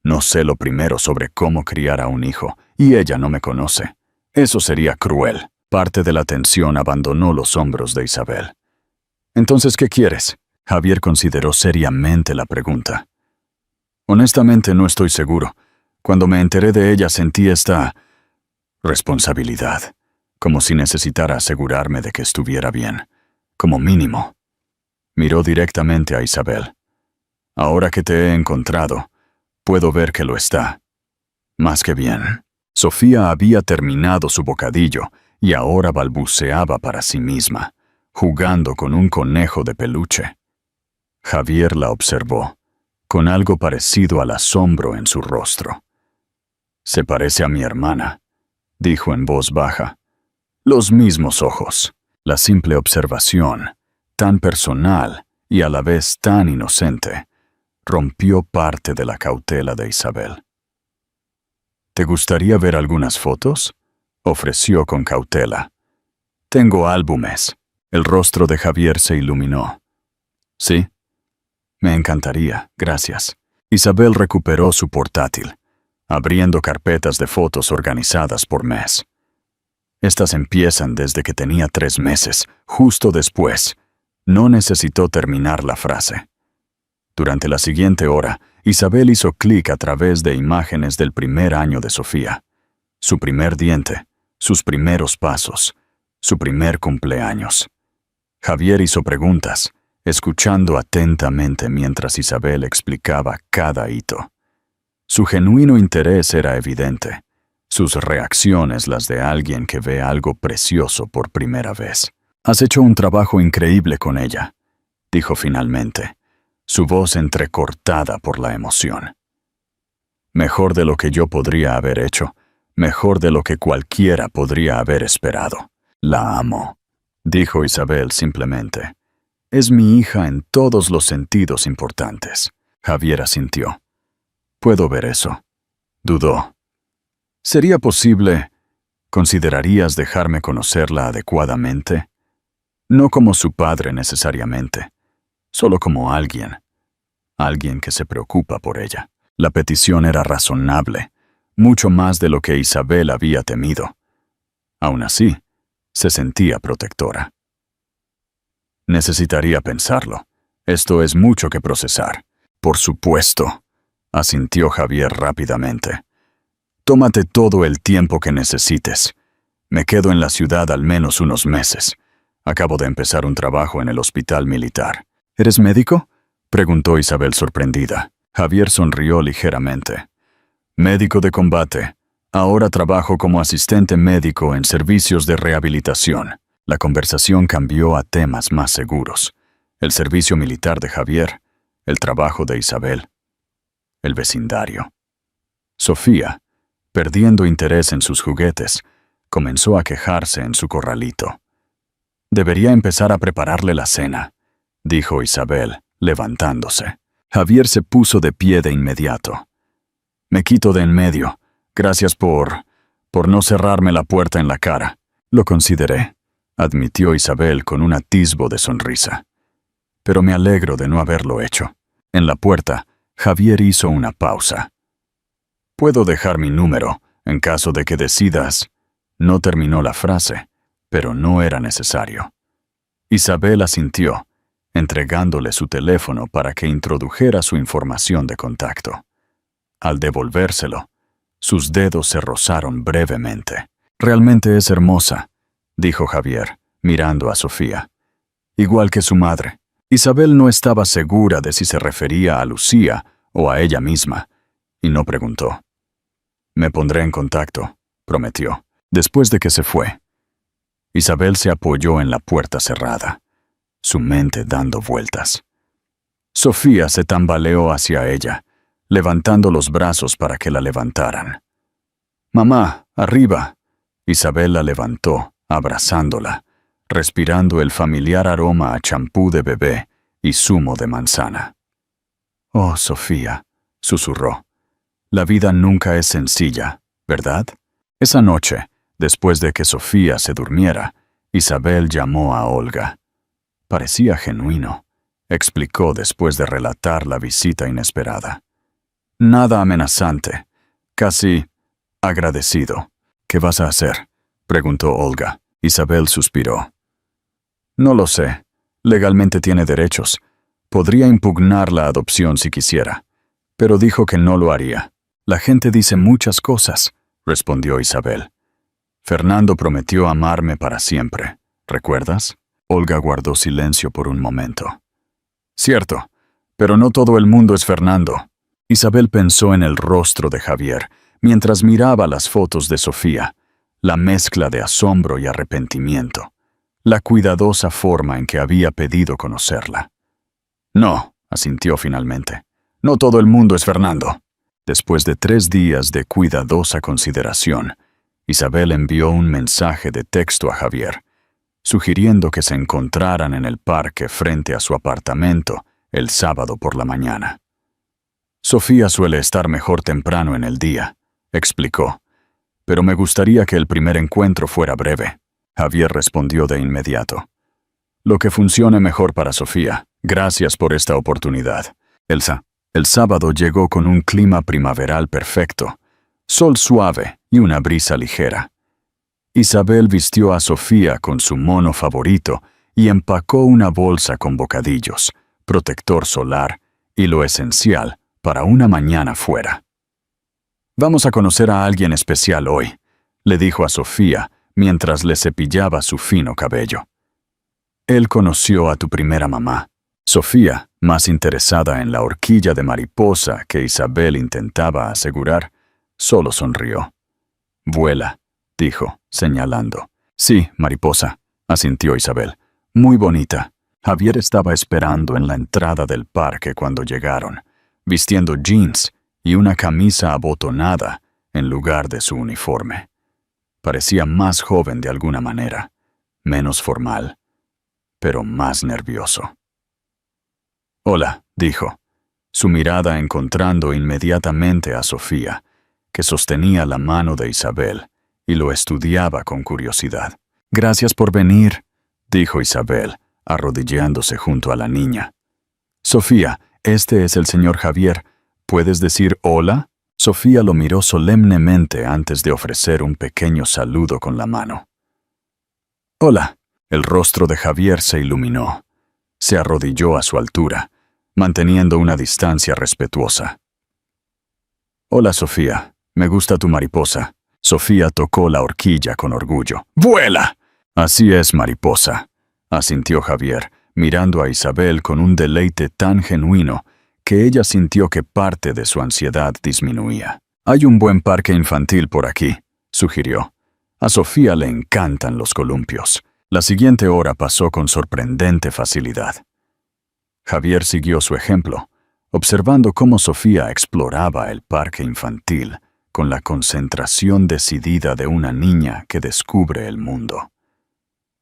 No sé lo primero sobre cómo criar a un hijo, y ella no me conoce. Eso sería cruel. Parte de la tensión abandonó los hombros de Isabel. Entonces, ¿qué quieres? Javier consideró seriamente la pregunta. Honestamente no estoy seguro. Cuando me enteré de ella sentí esta responsabilidad, como si necesitara asegurarme de que estuviera bien, como mínimo. Miró directamente a Isabel. Ahora que te he encontrado, puedo ver que lo está. Más que bien. Sofía había terminado su bocadillo y ahora balbuceaba para sí misma, jugando con un conejo de peluche. Javier la observó, con algo parecido al asombro en su rostro. Se parece a mi hermana, dijo en voz baja. Los mismos ojos. La simple observación, tan personal y a la vez tan inocente, rompió parte de la cautela de Isabel. ¿Te gustaría ver algunas fotos? Ofreció con cautela. Tengo álbumes. El rostro de Javier se iluminó. ¿Sí? Me encantaría, gracias. Isabel recuperó su portátil, abriendo carpetas de fotos organizadas por mes. Estas empiezan desde que tenía 3 meses, justo después. No necesitó terminar la frase. Durante la siguiente hora, Isabel hizo clic a través de imágenes del primer año de Sofía. Su primer diente, sus primeros pasos, su primer cumpleaños. Javier hizo preguntas, escuchando atentamente mientras Isabel explicaba cada hito. Su genuino interés era evidente, sus reacciones las de alguien que ve algo precioso por primera vez. Has hecho un trabajo increíble con ella, dijo finalmente, su voz entrecortada por la emoción. Mejor de lo que yo podría haber hecho, mejor de lo que cualquiera podría haber esperado. La amo, dijo Isabel simplemente. Es mi hija en todos los sentidos importantes. Javier asintió. Puedo ver eso. Dudó. ¿Sería posible? ¿Considerarías dejarme conocerla adecuadamente? No como su padre necesariamente, solo como alguien que se preocupa por ella. La petición era razonable, mucho más de lo que Isabel había temido. Aún así, se sentía protectora. Necesitaría pensarlo. Esto es mucho que procesar. Por supuesto, asintió Javier rápidamente. Tómate todo el tiempo que necesites. Me quedo en la ciudad al menos unos meses. Acabo de empezar un trabajo en el hospital militar. ¿Eres médico? Preguntó Isabel sorprendida. Javier sonrió ligeramente. Médico de combate. Ahora trabajo como asistente médico en servicios de rehabilitación. La conversación cambió a temas más seguros. El servicio militar de Javier, el trabajo de Isabel, el vecindario. Sofía, perdiendo interés en sus juguetes, comenzó a quejarse en su corralito. Debería empezar a prepararle la cena, dijo Isabel, levantándose. Javier se puso de pie de inmediato. Me quito de en medio. Gracias por no cerrarme la puerta en la cara. Lo consideré, admitió Isabel con un atisbo de sonrisa. Pero me alegro de no haberlo hecho. En la puerta, Javier hizo una pausa. Puedo dejar mi número, en caso de que decidas. No terminó la frase, pero no era necesario. Isabel asintió, entregándole su teléfono para que introdujera su información de contacto. Al devolvérselo, sus dedos se rozaron brevemente. Realmente es hermosa, dijo Javier, mirando a Sofía. Igual que su madre. Isabel no estaba segura de si se refería a Lucía o a ella misma, y no preguntó. Me pondré en contacto, prometió, después de que se fue. Isabel se apoyó en la puerta cerrada, su mente dando vueltas. Sofía se tambaleó hacia ella, levantando los brazos para que la levantaran. «Mamá, arriba». Isabel la levantó, abrazándola, respirando el familiar aroma a champú de bebé y zumo de manzana. «Oh, Sofía», susurró, «la vida nunca es sencilla, ¿verdad?» Esa noche, después de que Sofía se durmiera, Isabel llamó a Olga. Parecía genuino, explicó después de relatar la visita inesperada. Nada amenazante, casi agradecido. ¿Qué vas a hacer?, preguntó Olga. Isabel suspiró. No lo sé. Legalmente tiene derechos. Podría impugnar la adopción si quisiera, pero dijo que no lo haría. La gente dice muchas cosas, respondió Isabel. Fernando prometió amarme para siempre. ¿Recuerdas? Olga guardó silencio por un momento. Cierto, pero no todo el mundo es Fernando. Isabel pensó en el rostro de Javier mientras miraba las fotos de Sofía, la mezcla de asombro y arrepentimiento, la cuidadosa forma en que había pedido conocerla. No, asintió finalmente. No todo el mundo es Fernando. Después de 3 días de cuidadosa consideración, Isabel envió un mensaje de texto a Javier, sugiriendo que se encontraran en el parque frente a su apartamento el sábado por la mañana. Sofía suele estar mejor temprano en el día, explicó, pero me gustaría que el primer encuentro fuera breve. Javier respondió de inmediato. Lo que funcione mejor para Sofía. Gracias por esta oportunidad. Elsa. El sábado llegó con un clima primaveral perfecto, sol suave y una brisa ligera. Isabel vistió a Sofía con su mono favorito y empacó una bolsa con bocadillos, protector solar y lo esencial para una mañana fuera. Vamos a conocer a alguien especial hoy, le dijo a Sofía mientras le cepillaba su fino cabello. Él conoció a tu primera mamá. Sofía, más interesada en la horquilla de mariposa que Isabel intentaba asegurar, solo sonrió. Vuela, dijo, señalando. Sí, mariposa, asintió Isabel. Muy bonita. Javier estaba esperando en la entrada del parque cuando llegaron, vistiendo jeans y una camisa abotonada en lugar de su uniforme. Parecía más joven de alguna manera, menos formal, pero más nervioso. Hola, dijo, su mirada encontrando inmediatamente a Sofía, que sostenía la mano de Isabel y lo estudiaba con curiosidad. Gracias por venir, dijo Isabel, arrodillándose junto a la niña. Sofía, este es el señor Javier. ¿Puedes decir hola? Sofía lo miró solemnemente antes de ofrecer un pequeño saludo con la mano. Hola. El rostro de Javier se iluminó. Se arrodilló a su altura, manteniendo una distancia respetuosa. Hola, Sofía. Me gusta tu mariposa. Sofía tocó la horquilla con orgullo. ¡Vuela! Así es, mariposa, asintió Javier, mirando a Isabel con un deleite tan genuino que ella sintió que parte de su ansiedad disminuía. Hay un buen parque infantil por aquí, sugirió. A Sofía le encantan los columpios. La siguiente hora pasó con sorprendente facilidad. Javier siguió su ejemplo, observando cómo Sofía exploraba el parque infantil con la concentración decidida de una niña que descubre el mundo.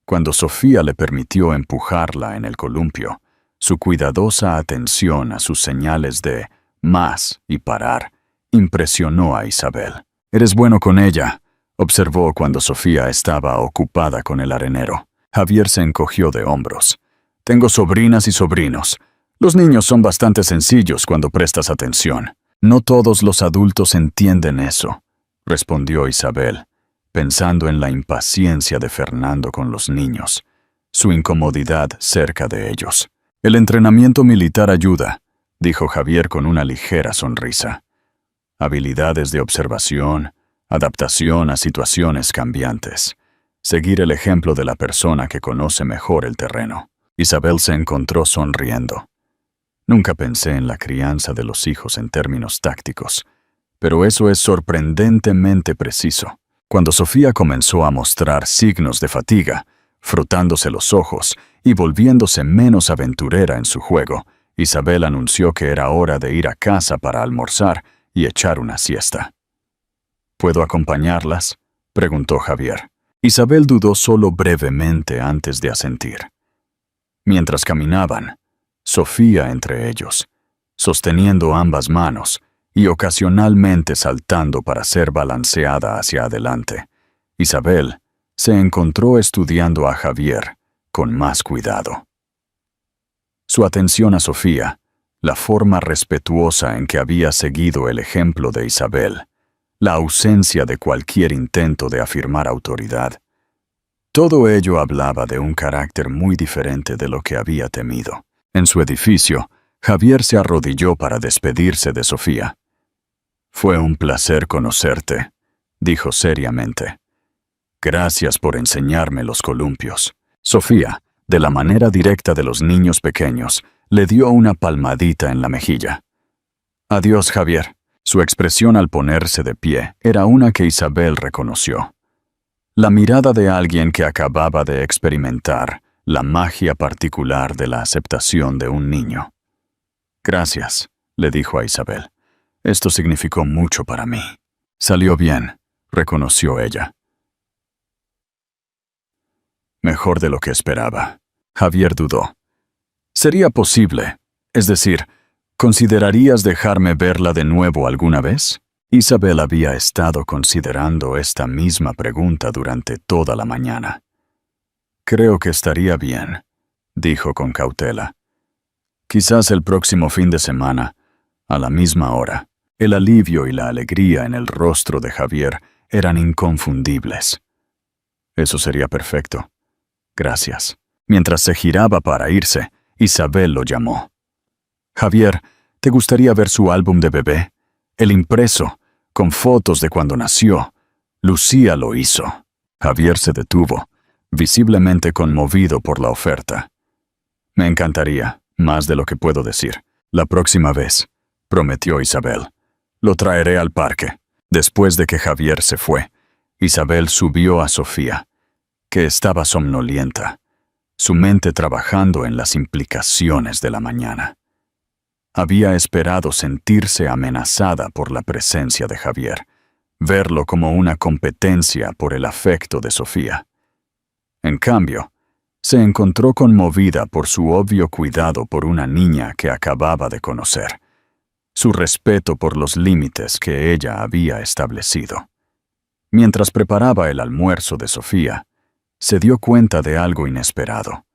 Cuando Sofía le permitió empujarla en el columpio, su cuidadosa atención a sus señales de más y parar impresionó a Isabel. «Eres bueno con ella», observó cuando Sofía estaba ocupada con el arenero. Javier se encogió de hombros. «Tengo sobrinas y sobrinos. Los niños son bastante sencillos cuando prestas atención. No todos los adultos entienden eso», respondió Isabel, pensando en la impaciencia de Fernando con los niños, su incomodidad cerca de ellos. «El entrenamiento militar ayuda», dijo Javier con una ligera sonrisa. «Habilidades de observación, adaptación a situaciones cambiantes. Seguir el ejemplo de la persona que conoce mejor el terreno». Isabel se encontró sonriendo. Nunca pensé en la crianza de los hijos en términos tácticos, pero eso es sorprendentemente preciso. Cuando Sofía comenzó a mostrar signos de fatiga, frotándose los ojos y volviéndose menos aventurera en su juego, Isabel anunció que era hora de ir a casa para almorzar y echar una siesta. «¿Puedo acompañarlas?», preguntó Javier. Isabel dudó solo brevemente antes de asentir. Mientras caminaban, Sofía entre ellos, sosteniendo ambas manos y ocasionalmente saltando para ser balanceada hacia adelante, Isabel se encontró estudiando a Javier con más cuidado. Su atención a Sofía, la forma respetuosa en que había seguido el ejemplo de Isabel, la ausencia de cualquier intento de afirmar autoridad, todo ello hablaba de un carácter muy diferente de lo que había temido. En su edificio, Javier se arrodilló para despedirse de Sofía. «Fue un placer conocerte», dijo seriamente. «Gracias por enseñarme los columpios». Sofía, de la manera directa de los niños pequeños, le dio una palmadita en la mejilla. «Adiós, Javier». Su expresión al ponerse de pie era una que Isabel reconoció. La mirada de alguien que acababa de experimentar la magia particular de la aceptación de un niño. «Gracias», le dijo a Isabel. «Esto significó mucho para mí». «Salió bien», reconoció ella. «Mejor de lo que esperaba». Javier dudó. «¿Sería posible? Es decir, ¿considerarías dejarme verla de nuevo alguna vez?» Isabel había estado considerando esta misma pregunta durante toda la mañana. «Creo que estaría bien», dijo con cautela. «Quizás el próximo fin de semana, a la misma hora». El alivio y la alegría en el rostro de Javier eran inconfundibles. «Eso sería perfecto. Gracias». Mientras se giraba para irse, Isabel lo llamó. «Javier, ¿te gustaría ver su álbum de bebé? El impreso, con fotos de cuando nació. Lucía lo hizo». Javier se detuvo, visiblemente conmovido por la oferta. «Me encantaría, más de lo que puedo decir. La próxima vez», prometió Isabel. «Lo traeré al parque». Después de que Javier se fue, Isabel subió a Sofía, que estaba somnolienta, su mente trabajando en las implicaciones de la mañana. Había esperado sentirse amenazada por la presencia de Javier, verlo como una competencia por el afecto de Sofía. En cambio, se encontró conmovida por su obvio cuidado por una niña que acababa de conocer, su respeto por los límites que ella había establecido. Mientras preparaba el almuerzo de Sofía, se dio cuenta de algo inesperado.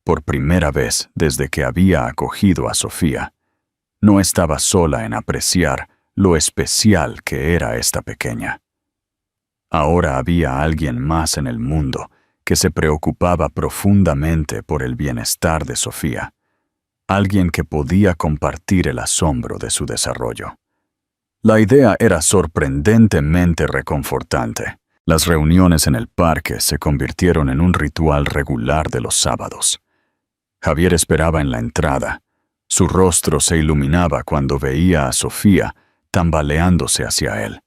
Por primera vez desde que había acogido a Sofía, no estaba sola en apreciar lo especial que era esta pequeña. Ahora había alguien más en el mundo que se preocupaba profundamente por el bienestar de Sofía, alguien que podía compartir el asombro de su desarrollo. La idea era sorprendentemente reconfortante. Las reuniones en el parque se convirtieron en un ritual regular de los sábados. Javier esperaba en la entrada. Su rostro se iluminaba cuando veía a Sofía tambaleándose hacia él.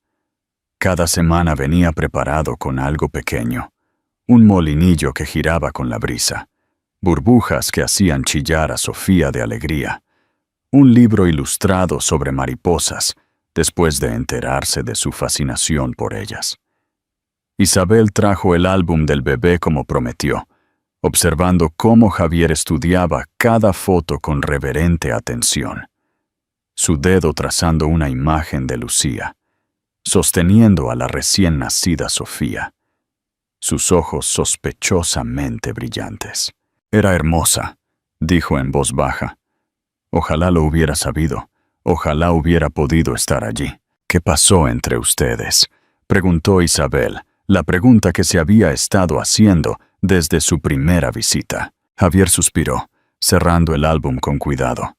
Cada semana venía preparado con algo pequeño, un molinillo que giraba con la brisa, burbujas que hacían chillar a Sofía de alegría, un libro ilustrado sobre mariposas, después de enterarse de su fascinación por ellas. Isabel trajo el álbum del bebé como prometió, observando cómo Javier estudiaba cada foto con reverente atención, su dedo trazando una imagen de Lucía, sosteniendo a la recién nacida Sofía, sus ojos sospechosamente brillantes. «Era hermosa», dijo en voz baja. «Ojalá lo hubiera sabido, ojalá hubiera podido estar allí». «¿Qué pasó entre ustedes?», preguntó Isabel, la pregunta que se había estado haciendo desde su primera visita. Javier suspiró, cerrando el álbum con cuidado.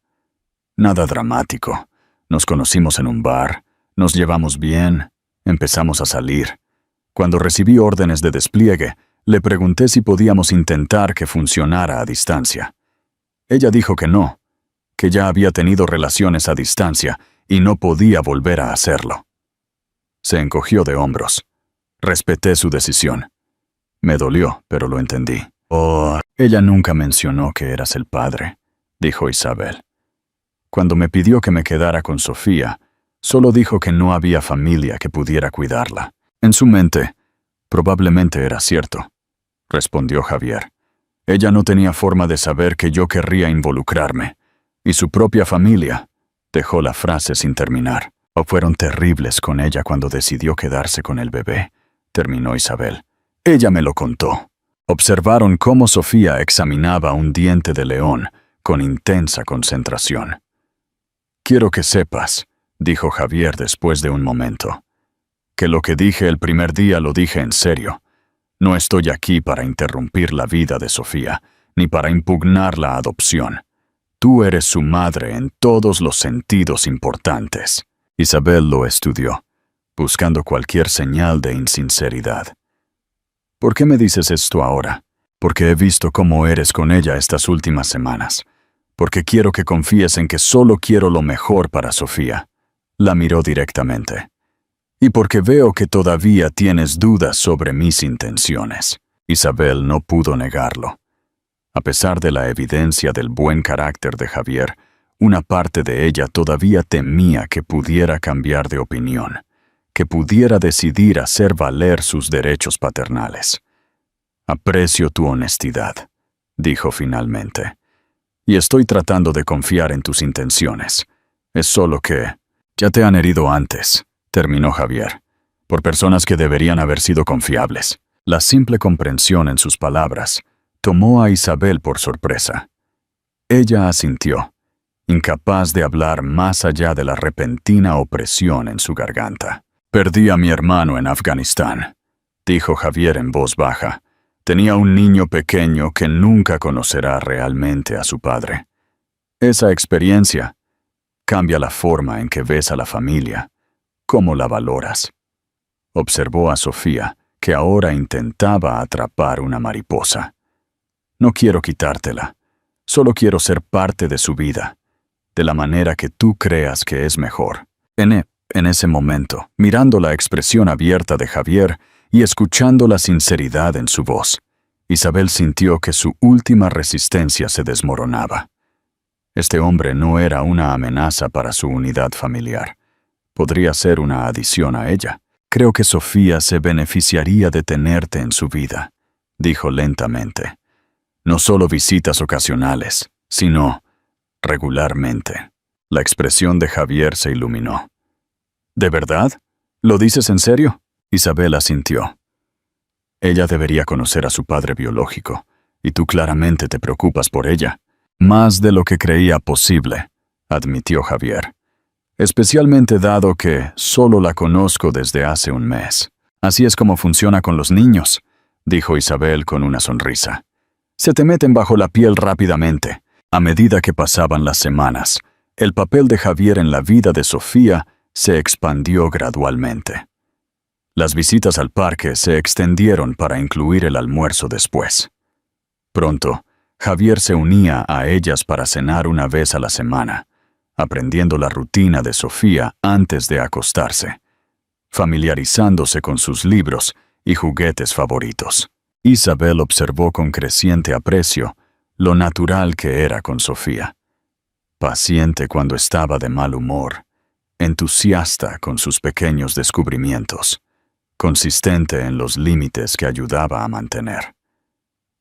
«Nada dramático. Nos conocimos en un bar, nos llevamos bien, empezamos a salir. Cuando recibí órdenes de despliegue, le pregunté si podíamos intentar que funcionara a distancia. Ella dijo que no, que ya había tenido relaciones a distancia y no podía volver a hacerlo». Se encogió de hombros. Respeté su decisión. Me dolió, pero lo entendí. «Oh, ella nunca mencionó que eras el padre», dijo Isabel. «Cuando me pidió que me quedara con Sofía, solo dijo que no había familia que pudiera cuidarla». En su mente, probablemente era cierto, respondió Javier. Ella no tenía forma de saber que yo querría involucrarme, y su propia familia, dejó la frase sin terminar. «O fueron terribles con ella cuando decidió quedarse con el bebé», terminó Isabel. Ella me lo contó. Observaron cómo Sofía examinaba un diente de león con intensa concentración. «Quiero que sepas», dijo Javier después de un momento, «que lo que dije el primer día lo dije en serio. No estoy aquí para interrumpir la vida de Sofía, ni para impugnar la adopción. Tú eres su madre en todos los sentidos importantes». Isabel lo estudió, buscando cualquier señal de insinceridad. «¿Por qué me dices esto ahora? Porque he visto cómo eres con ella estas últimas semanas. Porque quiero que confíes en que solo quiero lo mejor para Sofía». La miró directamente. «Y porque veo que todavía tienes dudas sobre mis intenciones». Isabel no pudo negarlo. A pesar de la evidencia del buen carácter de Javier, una parte de ella todavía temía que pudiera cambiar de opinión, que pudiera decidir hacer valer sus derechos paternales. «Aprecio tu honestidad», dijo finalmente, «y estoy tratando de confiar en tus intenciones. Es solo que ya te han herido antes», terminó Javier, «por personas que deberían haber sido confiables». La simple comprensión en sus palabras tomó a Isabel por sorpresa. Ella asintió, incapaz de hablar más allá de la repentina opresión en su garganta. «Perdí a mi hermano en Afganistán», dijo Javier en voz baja. «Tenía un niño pequeño que nunca conocerá realmente a su padre. Esa experiencia cambia la forma en que ves a la familia, cómo la valoras». Observó a Sofía, que ahora intentaba atrapar una mariposa. «No quiero quitártela, solo quiero ser parte de su vida, de la manera que tú creas que es mejor». En ese momento, mirando la expresión abierta de Javier y escuchando la sinceridad en su voz, Isabel sintió que su última resistencia se desmoronaba. Este hombre no era una amenaza para su unidad familiar. Podría ser una adición a ella. «Creo que Sofía se beneficiaría de tenerte en su vida», dijo lentamente. «No solo visitas ocasionales, sino regularmente». La expresión de Javier se iluminó. «¿De verdad? ¿Lo dices en serio?». Isabel asintió. «Ella debería conocer a su padre biológico, y tú claramente te preocupas por ella». «Más de lo que creía posible», admitió Javier. «Especialmente dado que solo la conozco desde hace un mes». «Así es como funciona con los niños», dijo Isabel con una sonrisa. «Se te meten bajo la piel rápidamente». A medida que pasaban las semanas, el papel de Javier en la vida de Sofía se expandió gradualmente. Las visitas al parque se extendieron para incluir el almuerzo después. Pronto, Javier se unía a ellas para cenar una vez a la semana, aprendiendo la rutina de Sofía antes de acostarse, familiarizándose con sus libros y juguetes favoritos. Isabel observó con creciente aprecio lo natural que era con Sofía. Paciente cuando estaba de mal humor, entusiasta con sus pequeños descubrimientos, consistente en los límites que ayudaba a mantener.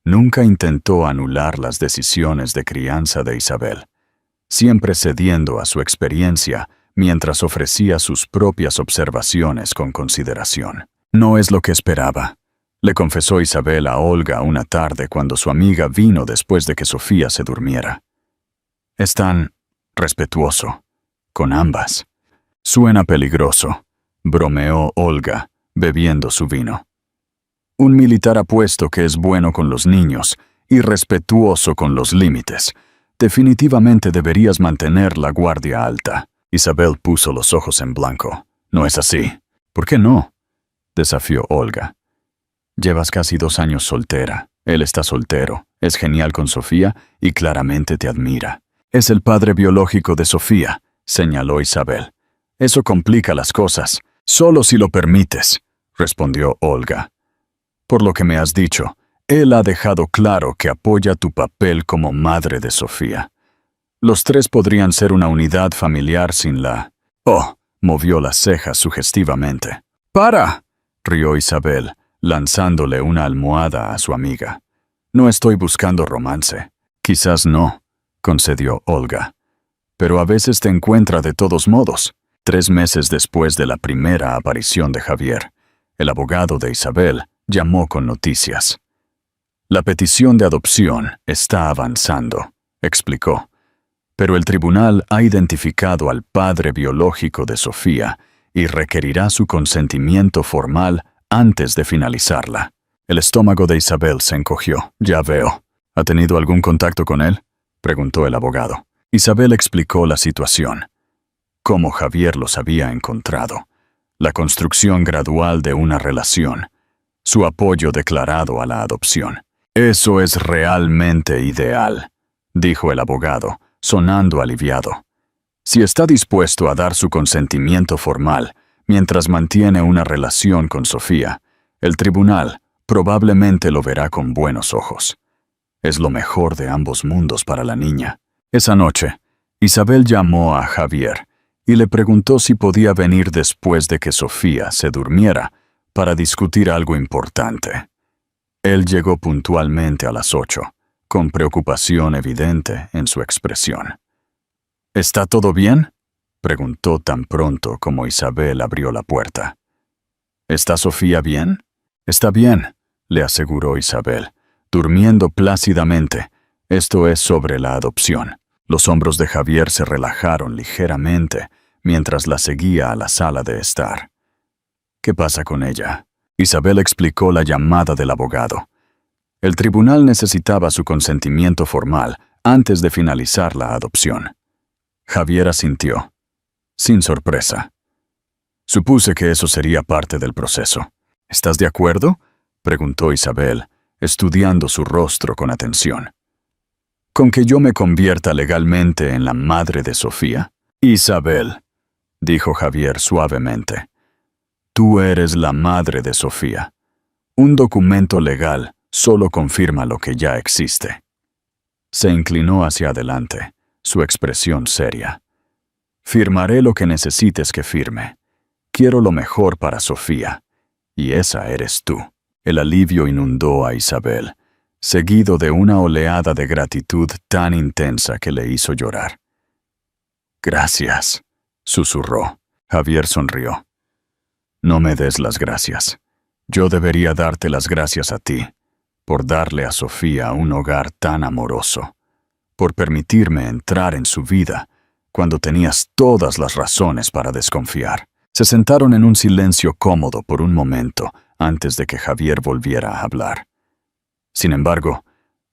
Nunca intentó anular las decisiones de crianza de Isabel, siempre cediendo a su experiencia mientras ofrecía sus propias observaciones con consideración. «No es lo que esperaba», le confesó Isabel a Olga una tarde cuando su amiga vino después de que Sofía se durmiera. «Es tan respetuoso con ambas». «Suena peligroso», bromeó Olga, bebiendo su vino. «Un militar apuesto que es bueno con los niños y respetuoso con los límites. Definitivamente deberías mantener la guardia alta». Isabel puso los ojos en blanco. «No es así». «¿Por qué no?», desafió Olga. «Llevas casi 2 años soltera. Él está soltero, es genial con Sofía y claramente te admira». «Es el padre biológico de Sofía», señaló Isabel. «Eso complica las cosas. Solo si lo permites», respondió Olga. «Por lo que me has dicho, él ha dejado claro que apoya tu papel como madre de Sofía. Los 3 podrían ser una unidad familiar sin la...». «Oh», movió las cejas sugestivamente. «¡Para!», rió Isabel, lanzándole una almohada a su amiga. «No estoy buscando romance». «Quizás no», concedió Olga. «Pero a veces te encuentra de todos modos». 3 meses después de la primera aparición de Javier, el abogado de Isabel llamó con noticias. La petición de adopción está avanzando, explicó, pero el tribunal ha identificado al padre biológico de Sofía y requerirá su consentimiento formal antes de finalizarla. El estómago de Isabel se encogió. Ya veo. ¿Ha tenido algún contacto con él?, preguntó el abogado. Isabel explicó la situación, cómo Javier los había encontrado, la construcción gradual de una relación, su apoyo declarado a la adopción. Eso es realmente ideal, dijo el abogado, sonando aliviado. Si está dispuesto a dar su consentimiento formal mientras mantiene una relación con Sofía, el tribunal probablemente lo verá con buenos ojos. Es lo mejor de ambos mundos para la niña. Esa noche, Isabel llamó a Javier y le preguntó si podía venir después de que Sofía se durmiera para discutir algo importante. Él llegó puntualmente a las 8, con preocupación evidente en su expresión. ¿Está todo bien?, preguntó tan pronto como Isabel abrió la puerta. ¿Está Sofía bien? Está bien, le aseguró Isabel, durmiendo plácidamente. Esto es sobre la adopción. Los hombros de Javier se relajaron ligeramente mientras la seguía a la sala de estar. ¿Qué pasa con ella? Isabel explicó la llamada del abogado. El tribunal necesitaba su consentimiento formal antes de finalizar la adopción. Javier asintió, sin sorpresa. Supuse que eso sería parte del proceso. ¿Estás de acuerdo?, preguntó Isabel, estudiando su rostro con atención. ¿Con que yo me convierta legalmente en la madre de Sofía? Isabel, dijo Javier suavemente, tú eres la madre de Sofía. Un documento legal solo confirma lo que ya existe. Se inclinó hacia adelante, su expresión seria. Firmaré lo que necesites que firme. Quiero lo mejor para Sofía, y esa eres tú. El alivio inundó a Isabel, seguido de una oleada de gratitud tan intensa que le hizo llorar. Gracias, susurró. Javier sonrió. No me des las gracias. Yo debería darte las gracias a ti, por darle a Sofía un hogar tan amoroso, por permitirme entrar en su vida cuando tenías todas las razones para desconfiar. Se sentaron en un silencio cómodo por un momento antes de que Javier volviera a hablar. Sin embargo,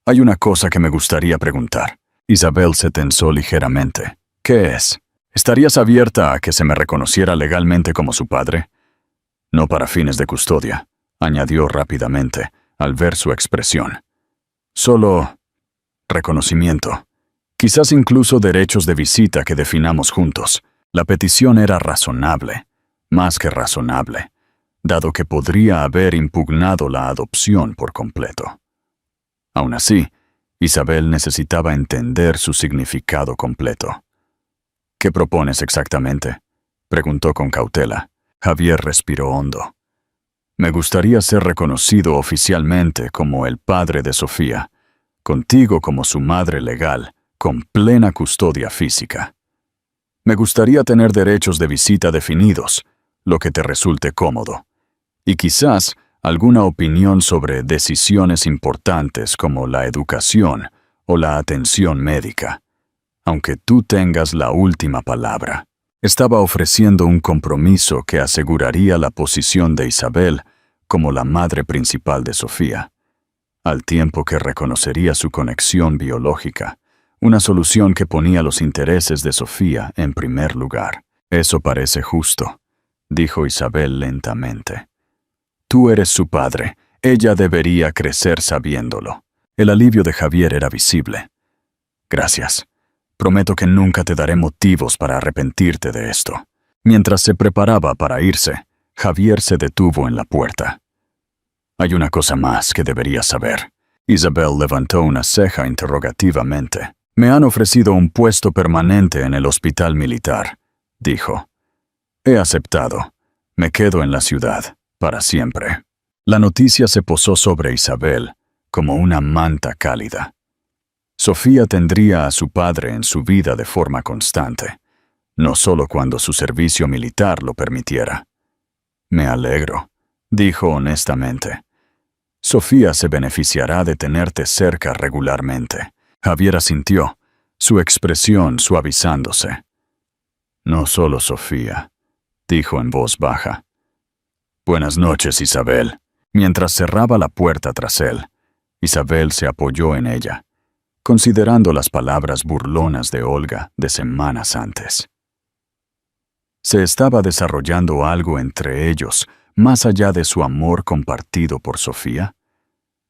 hay una cosa que me gustaría preguntar. Isabel se tensó ligeramente. ¿Qué es? ¿Estarías abierta a que se me reconociera legalmente como su padre? No para fines de custodia, añadió rápidamente, al ver su expresión. Solo reconocimiento. Quizás incluso derechos de visita que definamos juntos. La petición era razonable, más que razonable, dado que podría haber impugnado la adopción por completo. Aún así, Isabel necesitaba entender su significado completo. ¿Qué propones exactamente?, preguntó con cautela. Javier respiró hondo. Me gustaría ser reconocido oficialmente como el padre de Sofía, contigo como su madre legal, con plena custodia física. Me gustaría tener derechos de visita definidos, lo que te resulte cómodo, y quizás alguna opinión sobre decisiones importantes como la educación o la atención médica, aunque tú tengas la última palabra. Estaba ofreciendo un compromiso que aseguraría la posición de Isabel como la madre principal de Sofía, al tiempo que reconocería su conexión biológica, una solución que ponía los intereses de Sofía en primer lugar. Eso parece justo, dijo Isabel lentamente. Tú eres su padre, ella debería crecer sabiéndolo. El alivio de Javier era visible. Gracias. Prometo que nunca te daré motivos para arrepentirte de esto. Mientras se preparaba para irse, Javier se detuvo en la puerta. Hay una cosa más que deberías saber. Isabel levantó una ceja interrogativamente. Me han ofrecido un puesto permanente en el hospital militar, dijo. He aceptado. Me quedo en la ciudad, para siempre. La noticia se posó sobre Isabel como una manta cálida. Sofía tendría a su padre en su vida de forma constante, no solo cuando su servicio militar lo permitiera. Me alegro, dijo honestamente. Sofía se beneficiará de tenerte cerca regularmente. Javier asintió, su expresión suavizándose. No solo Sofía, dijo en voz baja. Buenas noches, Isabel. Mientras cerraba la puerta tras él, Isabel se apoyó en ella, considerando las palabras burlonas de Olga de semanas antes. Se estaba desarrollando algo entre ellos, más allá de su amor compartido por Sofía.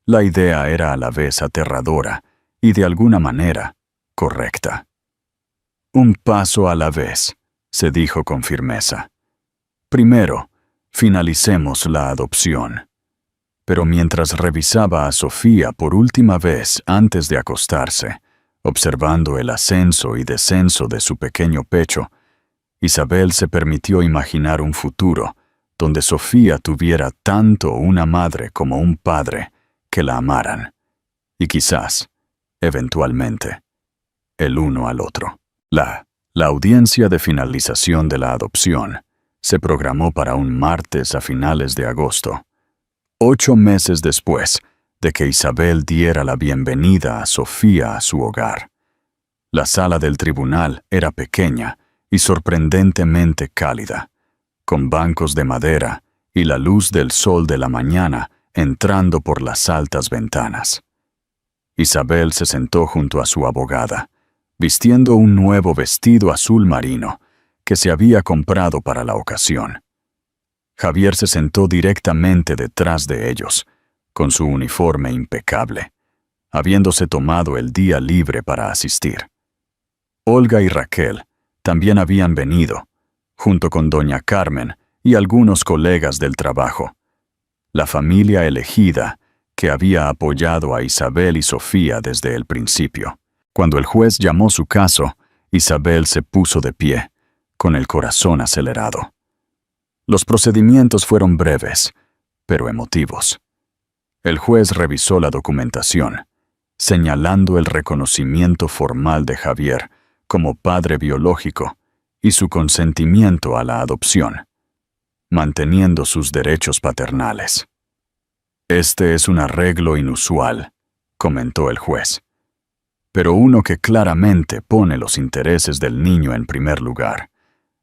La idea era a la vez aterradora y de alguna manera correcta. Un paso a la vez, se dijo con firmeza. Primero, finalicemos la adopción. Pero mientras revisaba a Sofía por última vez antes de acostarse, observando el ascenso y descenso de su pequeño pecho, Isabel se permitió imaginar un futuro donde Sofía tuviera tanto una madre como un padre que la amaran, y quizás, eventualmente, el uno al otro. La audiencia de finalización de la adopción se programó para un martes a finales de agosto, 8 meses después de que Isabel diera la bienvenida a Sofía a su hogar. La sala del tribunal era pequeña y sorprendentemente cálida, con bancos de madera y la luz del sol de la mañana entrando por las altas ventanas. Isabel se sentó junto a su abogada, vistiendo un nuevo vestido azul marino que se había comprado para la ocasión. Javier se sentó directamente detrás de ellos, con su uniforme impecable, habiéndose tomado el día libre para asistir. Olga y Raquel también habían venido, junto con doña Carmen y algunos colegas del trabajo. La familia elegida que había apoyado a Isabel y Sofía desde el principio. Cuando el juez llamó su caso, Isabel se puso de pie, con el corazón acelerado. Los procedimientos fueron breves, pero emotivos. El juez revisó la documentación, señalando el reconocimiento formal de Javier como padre biológico y su consentimiento a la adopción, manteniendo sus derechos paternales. Este es un arreglo inusual, comentó el juez, pero uno que claramente pone los intereses del niño en primer lugar.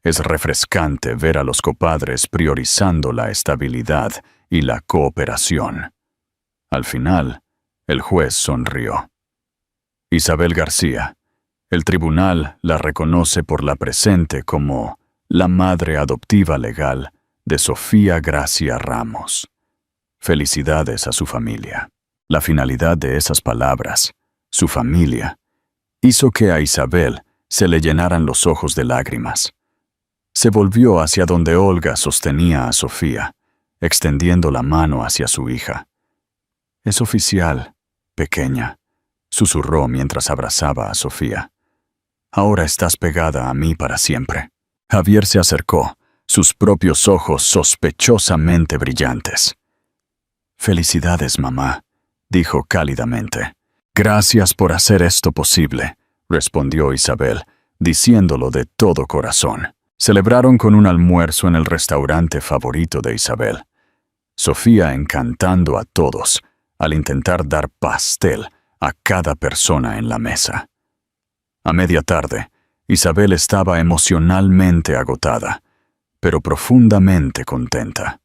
Es refrescante ver a los copadres priorizando la estabilidad y la cooperación. Al final, el juez sonrió. Isabel García, el tribunal la reconoce por la presente como la madre adoptiva legal de Sofía Gracia Ramos. Felicidades a su familia. La finalidad de esas palabras, su familia, hizo que a Isabel se le llenaran los ojos de lágrimas. Se volvió hacia donde Olga sostenía a Sofía, extendiendo la mano hacia su hija. «Es oficial, pequeña», susurró mientras abrazaba a Sofía. «Ahora estás pegada a mí para siempre». Javier se acercó, sus propios ojos sospechosamente brillantes. «Felicidades, mamá», dijo cálidamente. «Gracias por hacer esto posible», respondió Isabel, diciéndolo de todo corazón. Celebraron con un almuerzo en el restaurante favorito de Isabel. Sofía encantando a todos al intentar dar pastel a cada persona en la mesa. A media tarde, Isabel estaba emocionalmente agotada, pero profundamente contenta.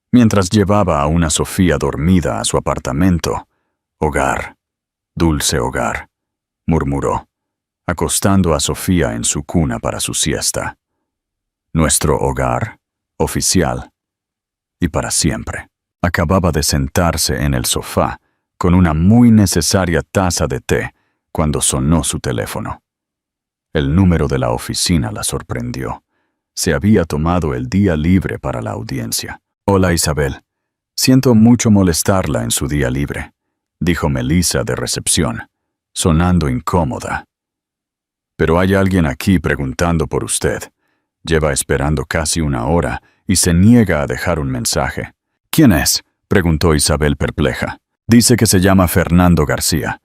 Mientras llevaba a una Sofía dormida a su apartamento, «Hogar, dulce hogar», murmuró, acostando a Sofía en su cuna para su siesta. Nuestro hogar, oficial, y para siempre. Acababa de sentarse en el sofá con una muy necesaria taza de té cuando sonó su teléfono. El número de la oficina la sorprendió. Se había tomado el día libre para la audiencia. «Hola, Isabel. Siento mucho molestarla en su día libre», dijo Melissa de recepción, sonando incómoda. «Pero hay alguien aquí preguntando por usted. Lleva esperando casi 1 hora y se niega a dejar un mensaje». «¿Quién es?», preguntó Isabel perpleja. «Dice que se llama Fernando García.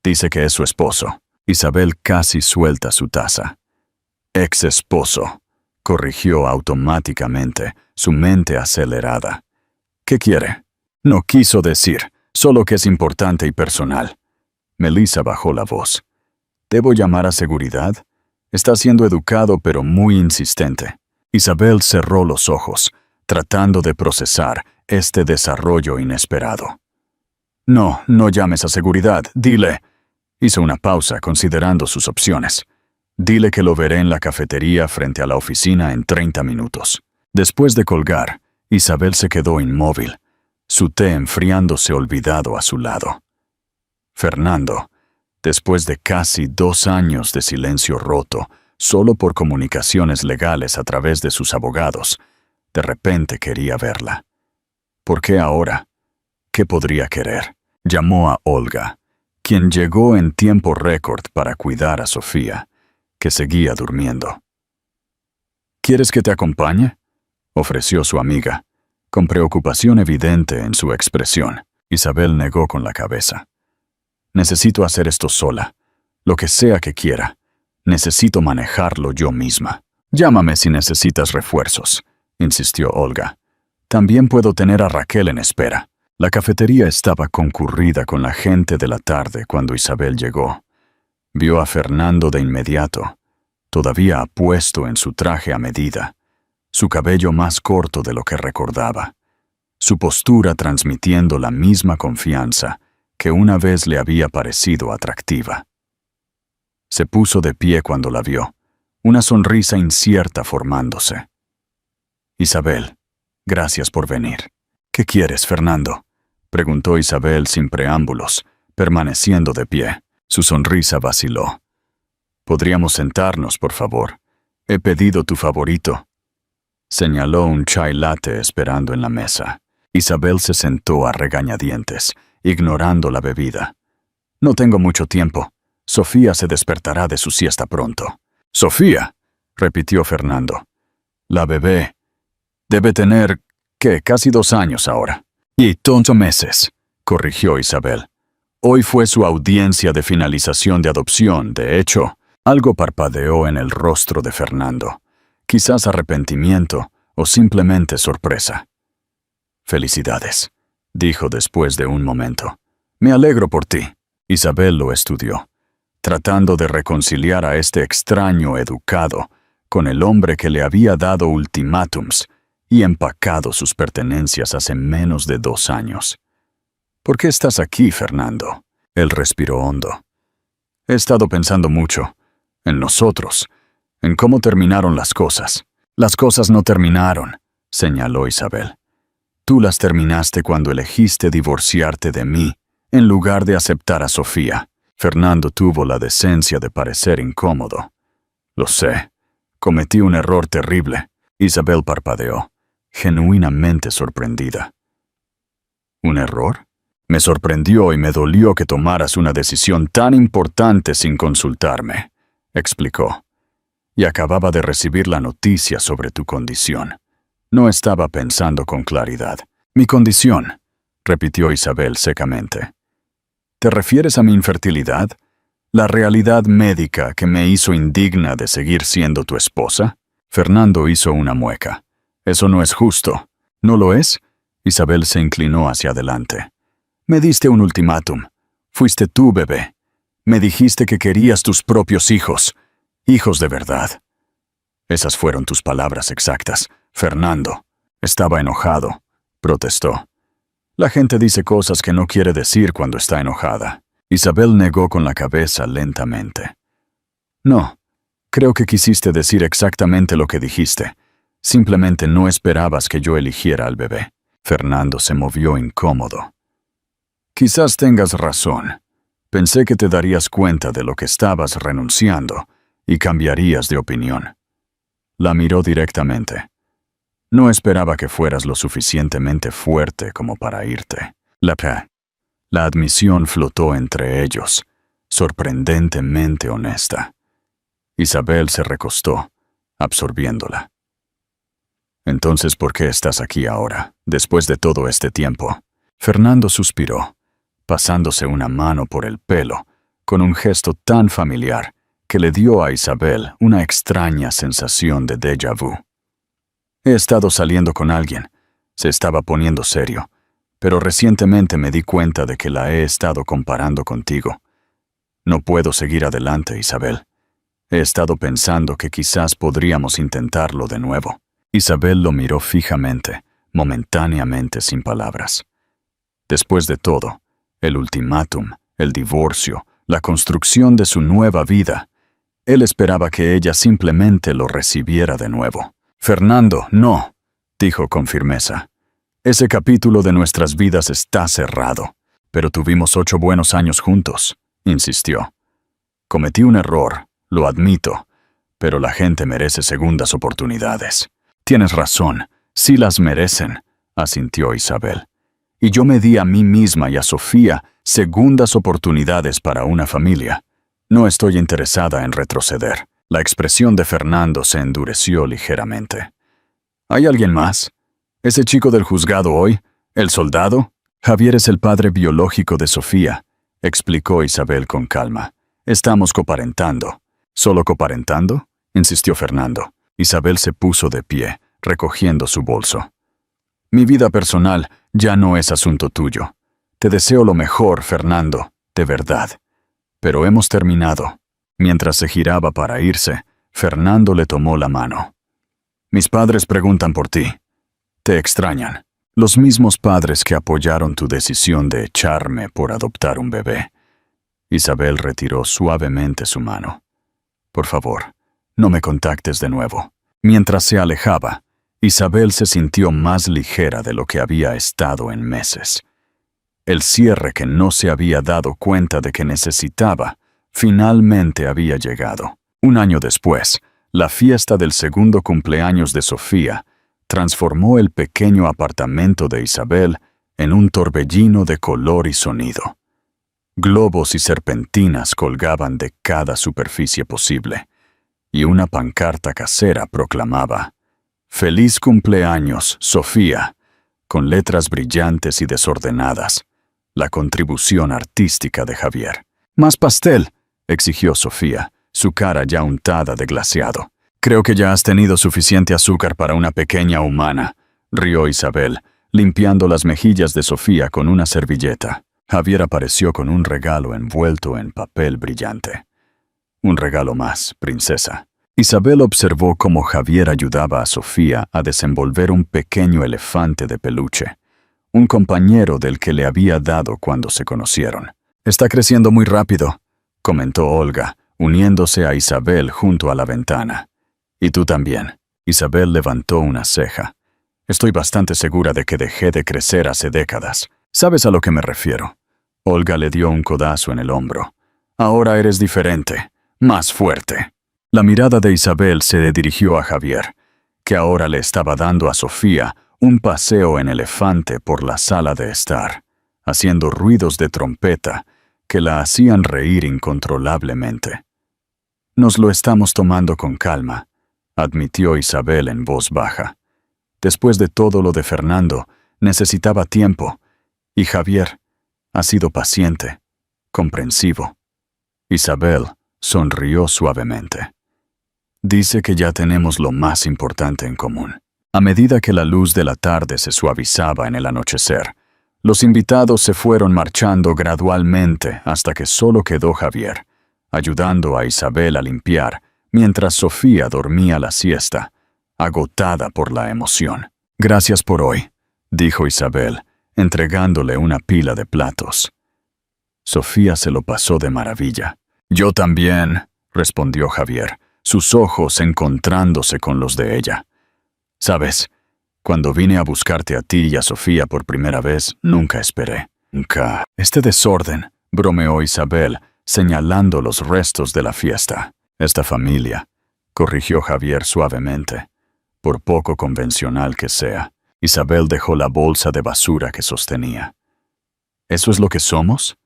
Dice que es su esposo». Isabel casi suelta su taza. «Ex esposo», corrigió automáticamente, su mente acelerada. «¿Qué quiere?». No quiso decir, solo que es importante y personal. Melissa bajó la voz. ¿Debo llamar a seguridad? Está siendo educado pero muy insistente. Isabel cerró los ojos, tratando de procesar este desarrollo inesperado. No, no llames a seguridad, dile. Hizo una pausa considerando sus opciones. Dile que lo veré en la cafetería frente a la oficina en 30 minutos. Después de colgar, Isabel se quedó inmóvil, su té enfriándose olvidado a su lado. Fernando, después de casi 2 años de silencio roto, solo por comunicaciones legales a través de sus abogados, de repente quería verla. ¿Por qué ahora? ¿Qué podría querer? Llamó a Olga, quien llegó en tiempo récord para cuidar a Sofía, que seguía durmiendo. ¿Quieres que te acompañe?, ofreció su amiga, con preocupación evidente en su expresión. Isabel negó con la cabeza. Necesito hacer esto sola, lo que sea que quiera. Necesito manejarlo yo misma. Llámame si necesitas refuerzos, insistió Olga. También puedo tener a Raquel en espera. La cafetería estaba concurrida con la gente de la tarde cuando Isabel llegó. Vio a Fernando de inmediato, todavía apuesto en su traje a medida, su cabello más corto de lo que recordaba, su postura transmitiendo la misma confianza que una vez le había parecido atractiva. Se puso de pie cuando la vio, una sonrisa incierta formándose. Isabel, gracias por venir. ¿Qué quieres, Fernando?, preguntó Isabel sin preámbulos, permaneciendo de pie. Su sonrisa vaciló. ¿Podríamos sentarnos, por favor? He pedido tu favorito. Señaló un chai latte esperando en la mesa. Isabel se sentó a regañadientes, ignorando la bebida. No tengo mucho tiempo. Sofía se despertará de su siesta pronto. «¿Sofía?», repitió Fernando. «La bebé. Debe tener, ¿qué? Casi 2 años ahora». «Y 11 meses», corrigió Isabel. Hoy fue su audiencia de finalización de adopción, de hecho. Algo parpadeó en el rostro de Fernando. Quizás arrepentimiento o simplemente sorpresa. «Felicidades», dijo después de un momento. «Me alegro por ti». Isabel lo estudió, tratando de reconciliar a este extraño educado con el hombre que le había dado ultimátums y empacado sus pertenencias hace menos de 2 años. «¿Por qué estás aquí, Fernando?». Él respiró hondo. «He estado pensando mucho. En nosotros. En cómo terminaron las cosas». «Las cosas no terminaron», señaló Isabel. «Tú las terminaste cuando elegiste divorciarte de mí, en lugar de aceptar a Sofía». Fernando tuvo la decencia de parecer incómodo. «Lo sé. Cometí un error terrible». Isabel parpadeó, genuinamente sorprendida. «¿Un error?». «Me sorprendió y me dolió que tomaras una decisión tan importante sin consultarme», explicó. «Y acababa de recibir la noticia sobre tu condición. No estaba pensando con claridad». «Mi condición», repitió Isabel secamente. «¿Te refieres a mi infertilidad? ¿La realidad médica que me hizo indigna de seguir siendo tu esposa?». Fernando hizo una mueca. «Eso no es justo». «¿No lo es?». Isabel se inclinó hacia adelante. «Me diste un ultimátum. Fuiste tú, bebé. Me dijiste que querías tus propios hijos. Hijos de verdad». «Esas fueron tus palabras exactas, Fernando». Estaba enojado. Protestó. «La gente dice cosas que no quiere decir cuando está enojada». Isabel negó con la cabeza lentamente. «No, creo que quisiste decir exactamente lo que dijiste. Simplemente no esperabas que yo eligiera al bebé». Fernando se movió incómodo. «Quizás tengas razón. Pensé que te darías cuenta de lo que estabas renunciando y cambiarías de opinión». La miró directamente. «No esperaba que fueras lo suficientemente fuerte como para irte». La admisión flotó entre ellos, sorprendentemente honesta. Isabel se recostó, absorbiéndola. «Entonces, ¿por qué estás aquí ahora, después de todo este tiempo?». Fernando suspiró, pasándose una mano por el pelo, con un gesto tan familiar que le dio a Isabel una extraña sensación de déjà vu. «He estado saliendo con alguien. Se estaba poniendo serio. pero recientemente me di cuenta de que la he estado comparando contigo. No puedo seguir adelante, Isabel. He estado pensando que quizás podríamos intentarlo de nuevo. Isabel lo miró fijamente, momentáneamente sin palabras. Después de todo, el ultimátum, el divorcio, la construcción de su nueva vida, él esperaba que ella simplemente lo recibiera de nuevo. Fernando, no, dijo con firmeza. Ese capítulo de nuestras vidas está cerrado, pero tuvimos 8 buenos años juntos, insistió. Cometí un error, lo admito, pero la gente merece segundas oportunidades. Tienes razón, sí las merecen, asintió Isabel. Y yo me di a mí misma y a Sofía segundas oportunidades para una familia. No estoy interesada en retroceder. La expresión de Fernando se endureció ligeramente. ¿Hay alguien más? ¿Ese chico del juzgado hoy? ¿El soldado? Javier es el padre biológico de Sofía, explicó Isabel con calma. Estamos coparentando. ¿Solo coparentando?, insistió Fernando. Isabel se puso de pie, recogiendo su bolso. Mi vida personal ya no es asunto tuyo. Te deseo lo mejor, Fernando, de verdad. Pero hemos terminado. Mientras se giraba para irse, Fernando le tomó la mano. Mis padres preguntan por ti. Te extrañan. Los mismos padres que apoyaron tu decisión de echarme por adoptar un bebé. Isabel retiró suavemente su mano. Por favor, no me contactes de nuevo. Mientras se alejaba, Isabel se sintió más ligera de lo que había estado en meses. El cierre que no se había dado cuenta de que necesitaba, finalmente había llegado. Un año después, la fiesta del segundo cumpleaños de Sofía transformó el pequeño apartamento de Isabel en un torbellino de color y sonido. Globos y serpentinas colgaban de cada superficie posible, y una pancarta casera proclamaba «Feliz cumpleaños, Sofía», con letras brillantes y desordenadas, la contribución artística de Javier. «Más pastel», exigió Sofía, su cara ya untada de glaseado. «Creo que ya has tenido suficiente azúcar para una pequeña humana», rió Isabel, limpiando las mejillas de Sofía con una servilleta. Javier apareció con un regalo envuelto en papel brillante. «Un regalo más, princesa». Isabel observó cómo Javier ayudaba a Sofía a desenvolver un pequeño elefante de peluche, un compañero del que le había dado cuando se conocieron. «Está creciendo muy rápido», comentó Olga, uniéndose a Isabel junto a la ventana. «Y tú también». Isabel levantó una ceja. «Estoy bastante segura de que dejé de crecer hace décadas. ¿Sabes a lo que me refiero?» Olga le dio un codazo en el hombro. «Ahora eres diferente, más fuerte». La mirada de Isabel se dirigió a Javier, que ahora le estaba dando a Sofía un paseo en elefante por la sala de estar, haciendo ruidos de trompeta que la hacían reír incontrolablemente. «Nos lo estamos tomando con calma», admitió Isabel en voz baja. Después de todo lo de Fernando, necesitaba tiempo, y Javier ha sido paciente, comprensivo. Isabel sonrió suavemente. «Dice que ya tenemos lo más importante en común». A medida que la luz de la tarde se suavizaba en el anochecer, los invitados se fueron marchando gradualmente hasta que solo quedó Javier, ayudando a Isabel a limpiar, mientras Sofía dormía la siesta, agotada por la emoción. «Gracias por hoy», dijo Isabel, entregándole una pila de platos. Sofía se lo pasó de maravilla. «Yo también», respondió Javier, sus ojos encontrándose con los de ella. «Sabes, cuando vine a buscarte a ti y a Sofía por primera vez, nunca esperé. Nunca. Este desorden», bromeó Isabel, señalando los restos de la fiesta. «Esta familia», corrigió Javier suavemente, por poco convencional que sea. Isabel dejó la bolsa de basura que sostenía. «¿Eso es lo que somos?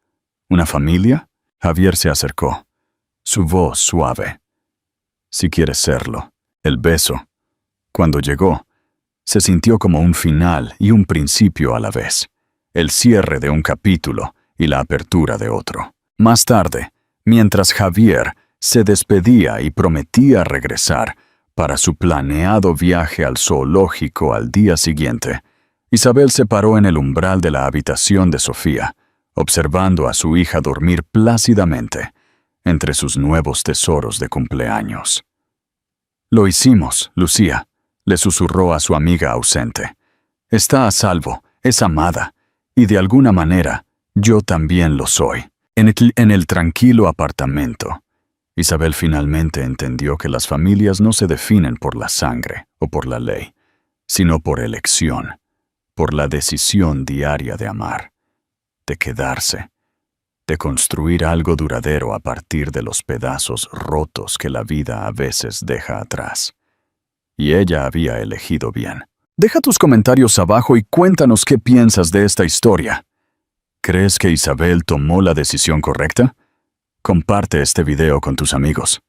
¿Una familia?» Javier se acercó, su voz suave. «Si quieres serlo». El beso, cuando llegó, se sintió como un final y un principio a la vez, el cierre de un capítulo y la apertura de otro. Más tarde, mientras Javier se despedía y prometía regresar para su planeado viaje al zoológico al día siguiente, Isabel se paró en el umbral de la habitación de Sofía, observando a su hija dormir plácidamente entre sus nuevos tesoros de cumpleaños. «Lo hicimos, Lucía», le susurró a su amiga ausente. «Está a salvo, es amada, y de alguna manera yo también lo soy». En el tranquilo apartamento, Isabel finalmente entendió que las familias no se definen por la sangre o por la ley, sino por elección, por la decisión diaria de amar, de quedarse, de construir algo duradero a partir de los pedazos rotos que la vida a veces deja atrás. Y ella había elegido bien. Deja tus comentarios abajo y cuéntanos qué piensas de esta historia. ¿Crees que Isabel tomó la decisión correcta? Comparte este video con tus amigos.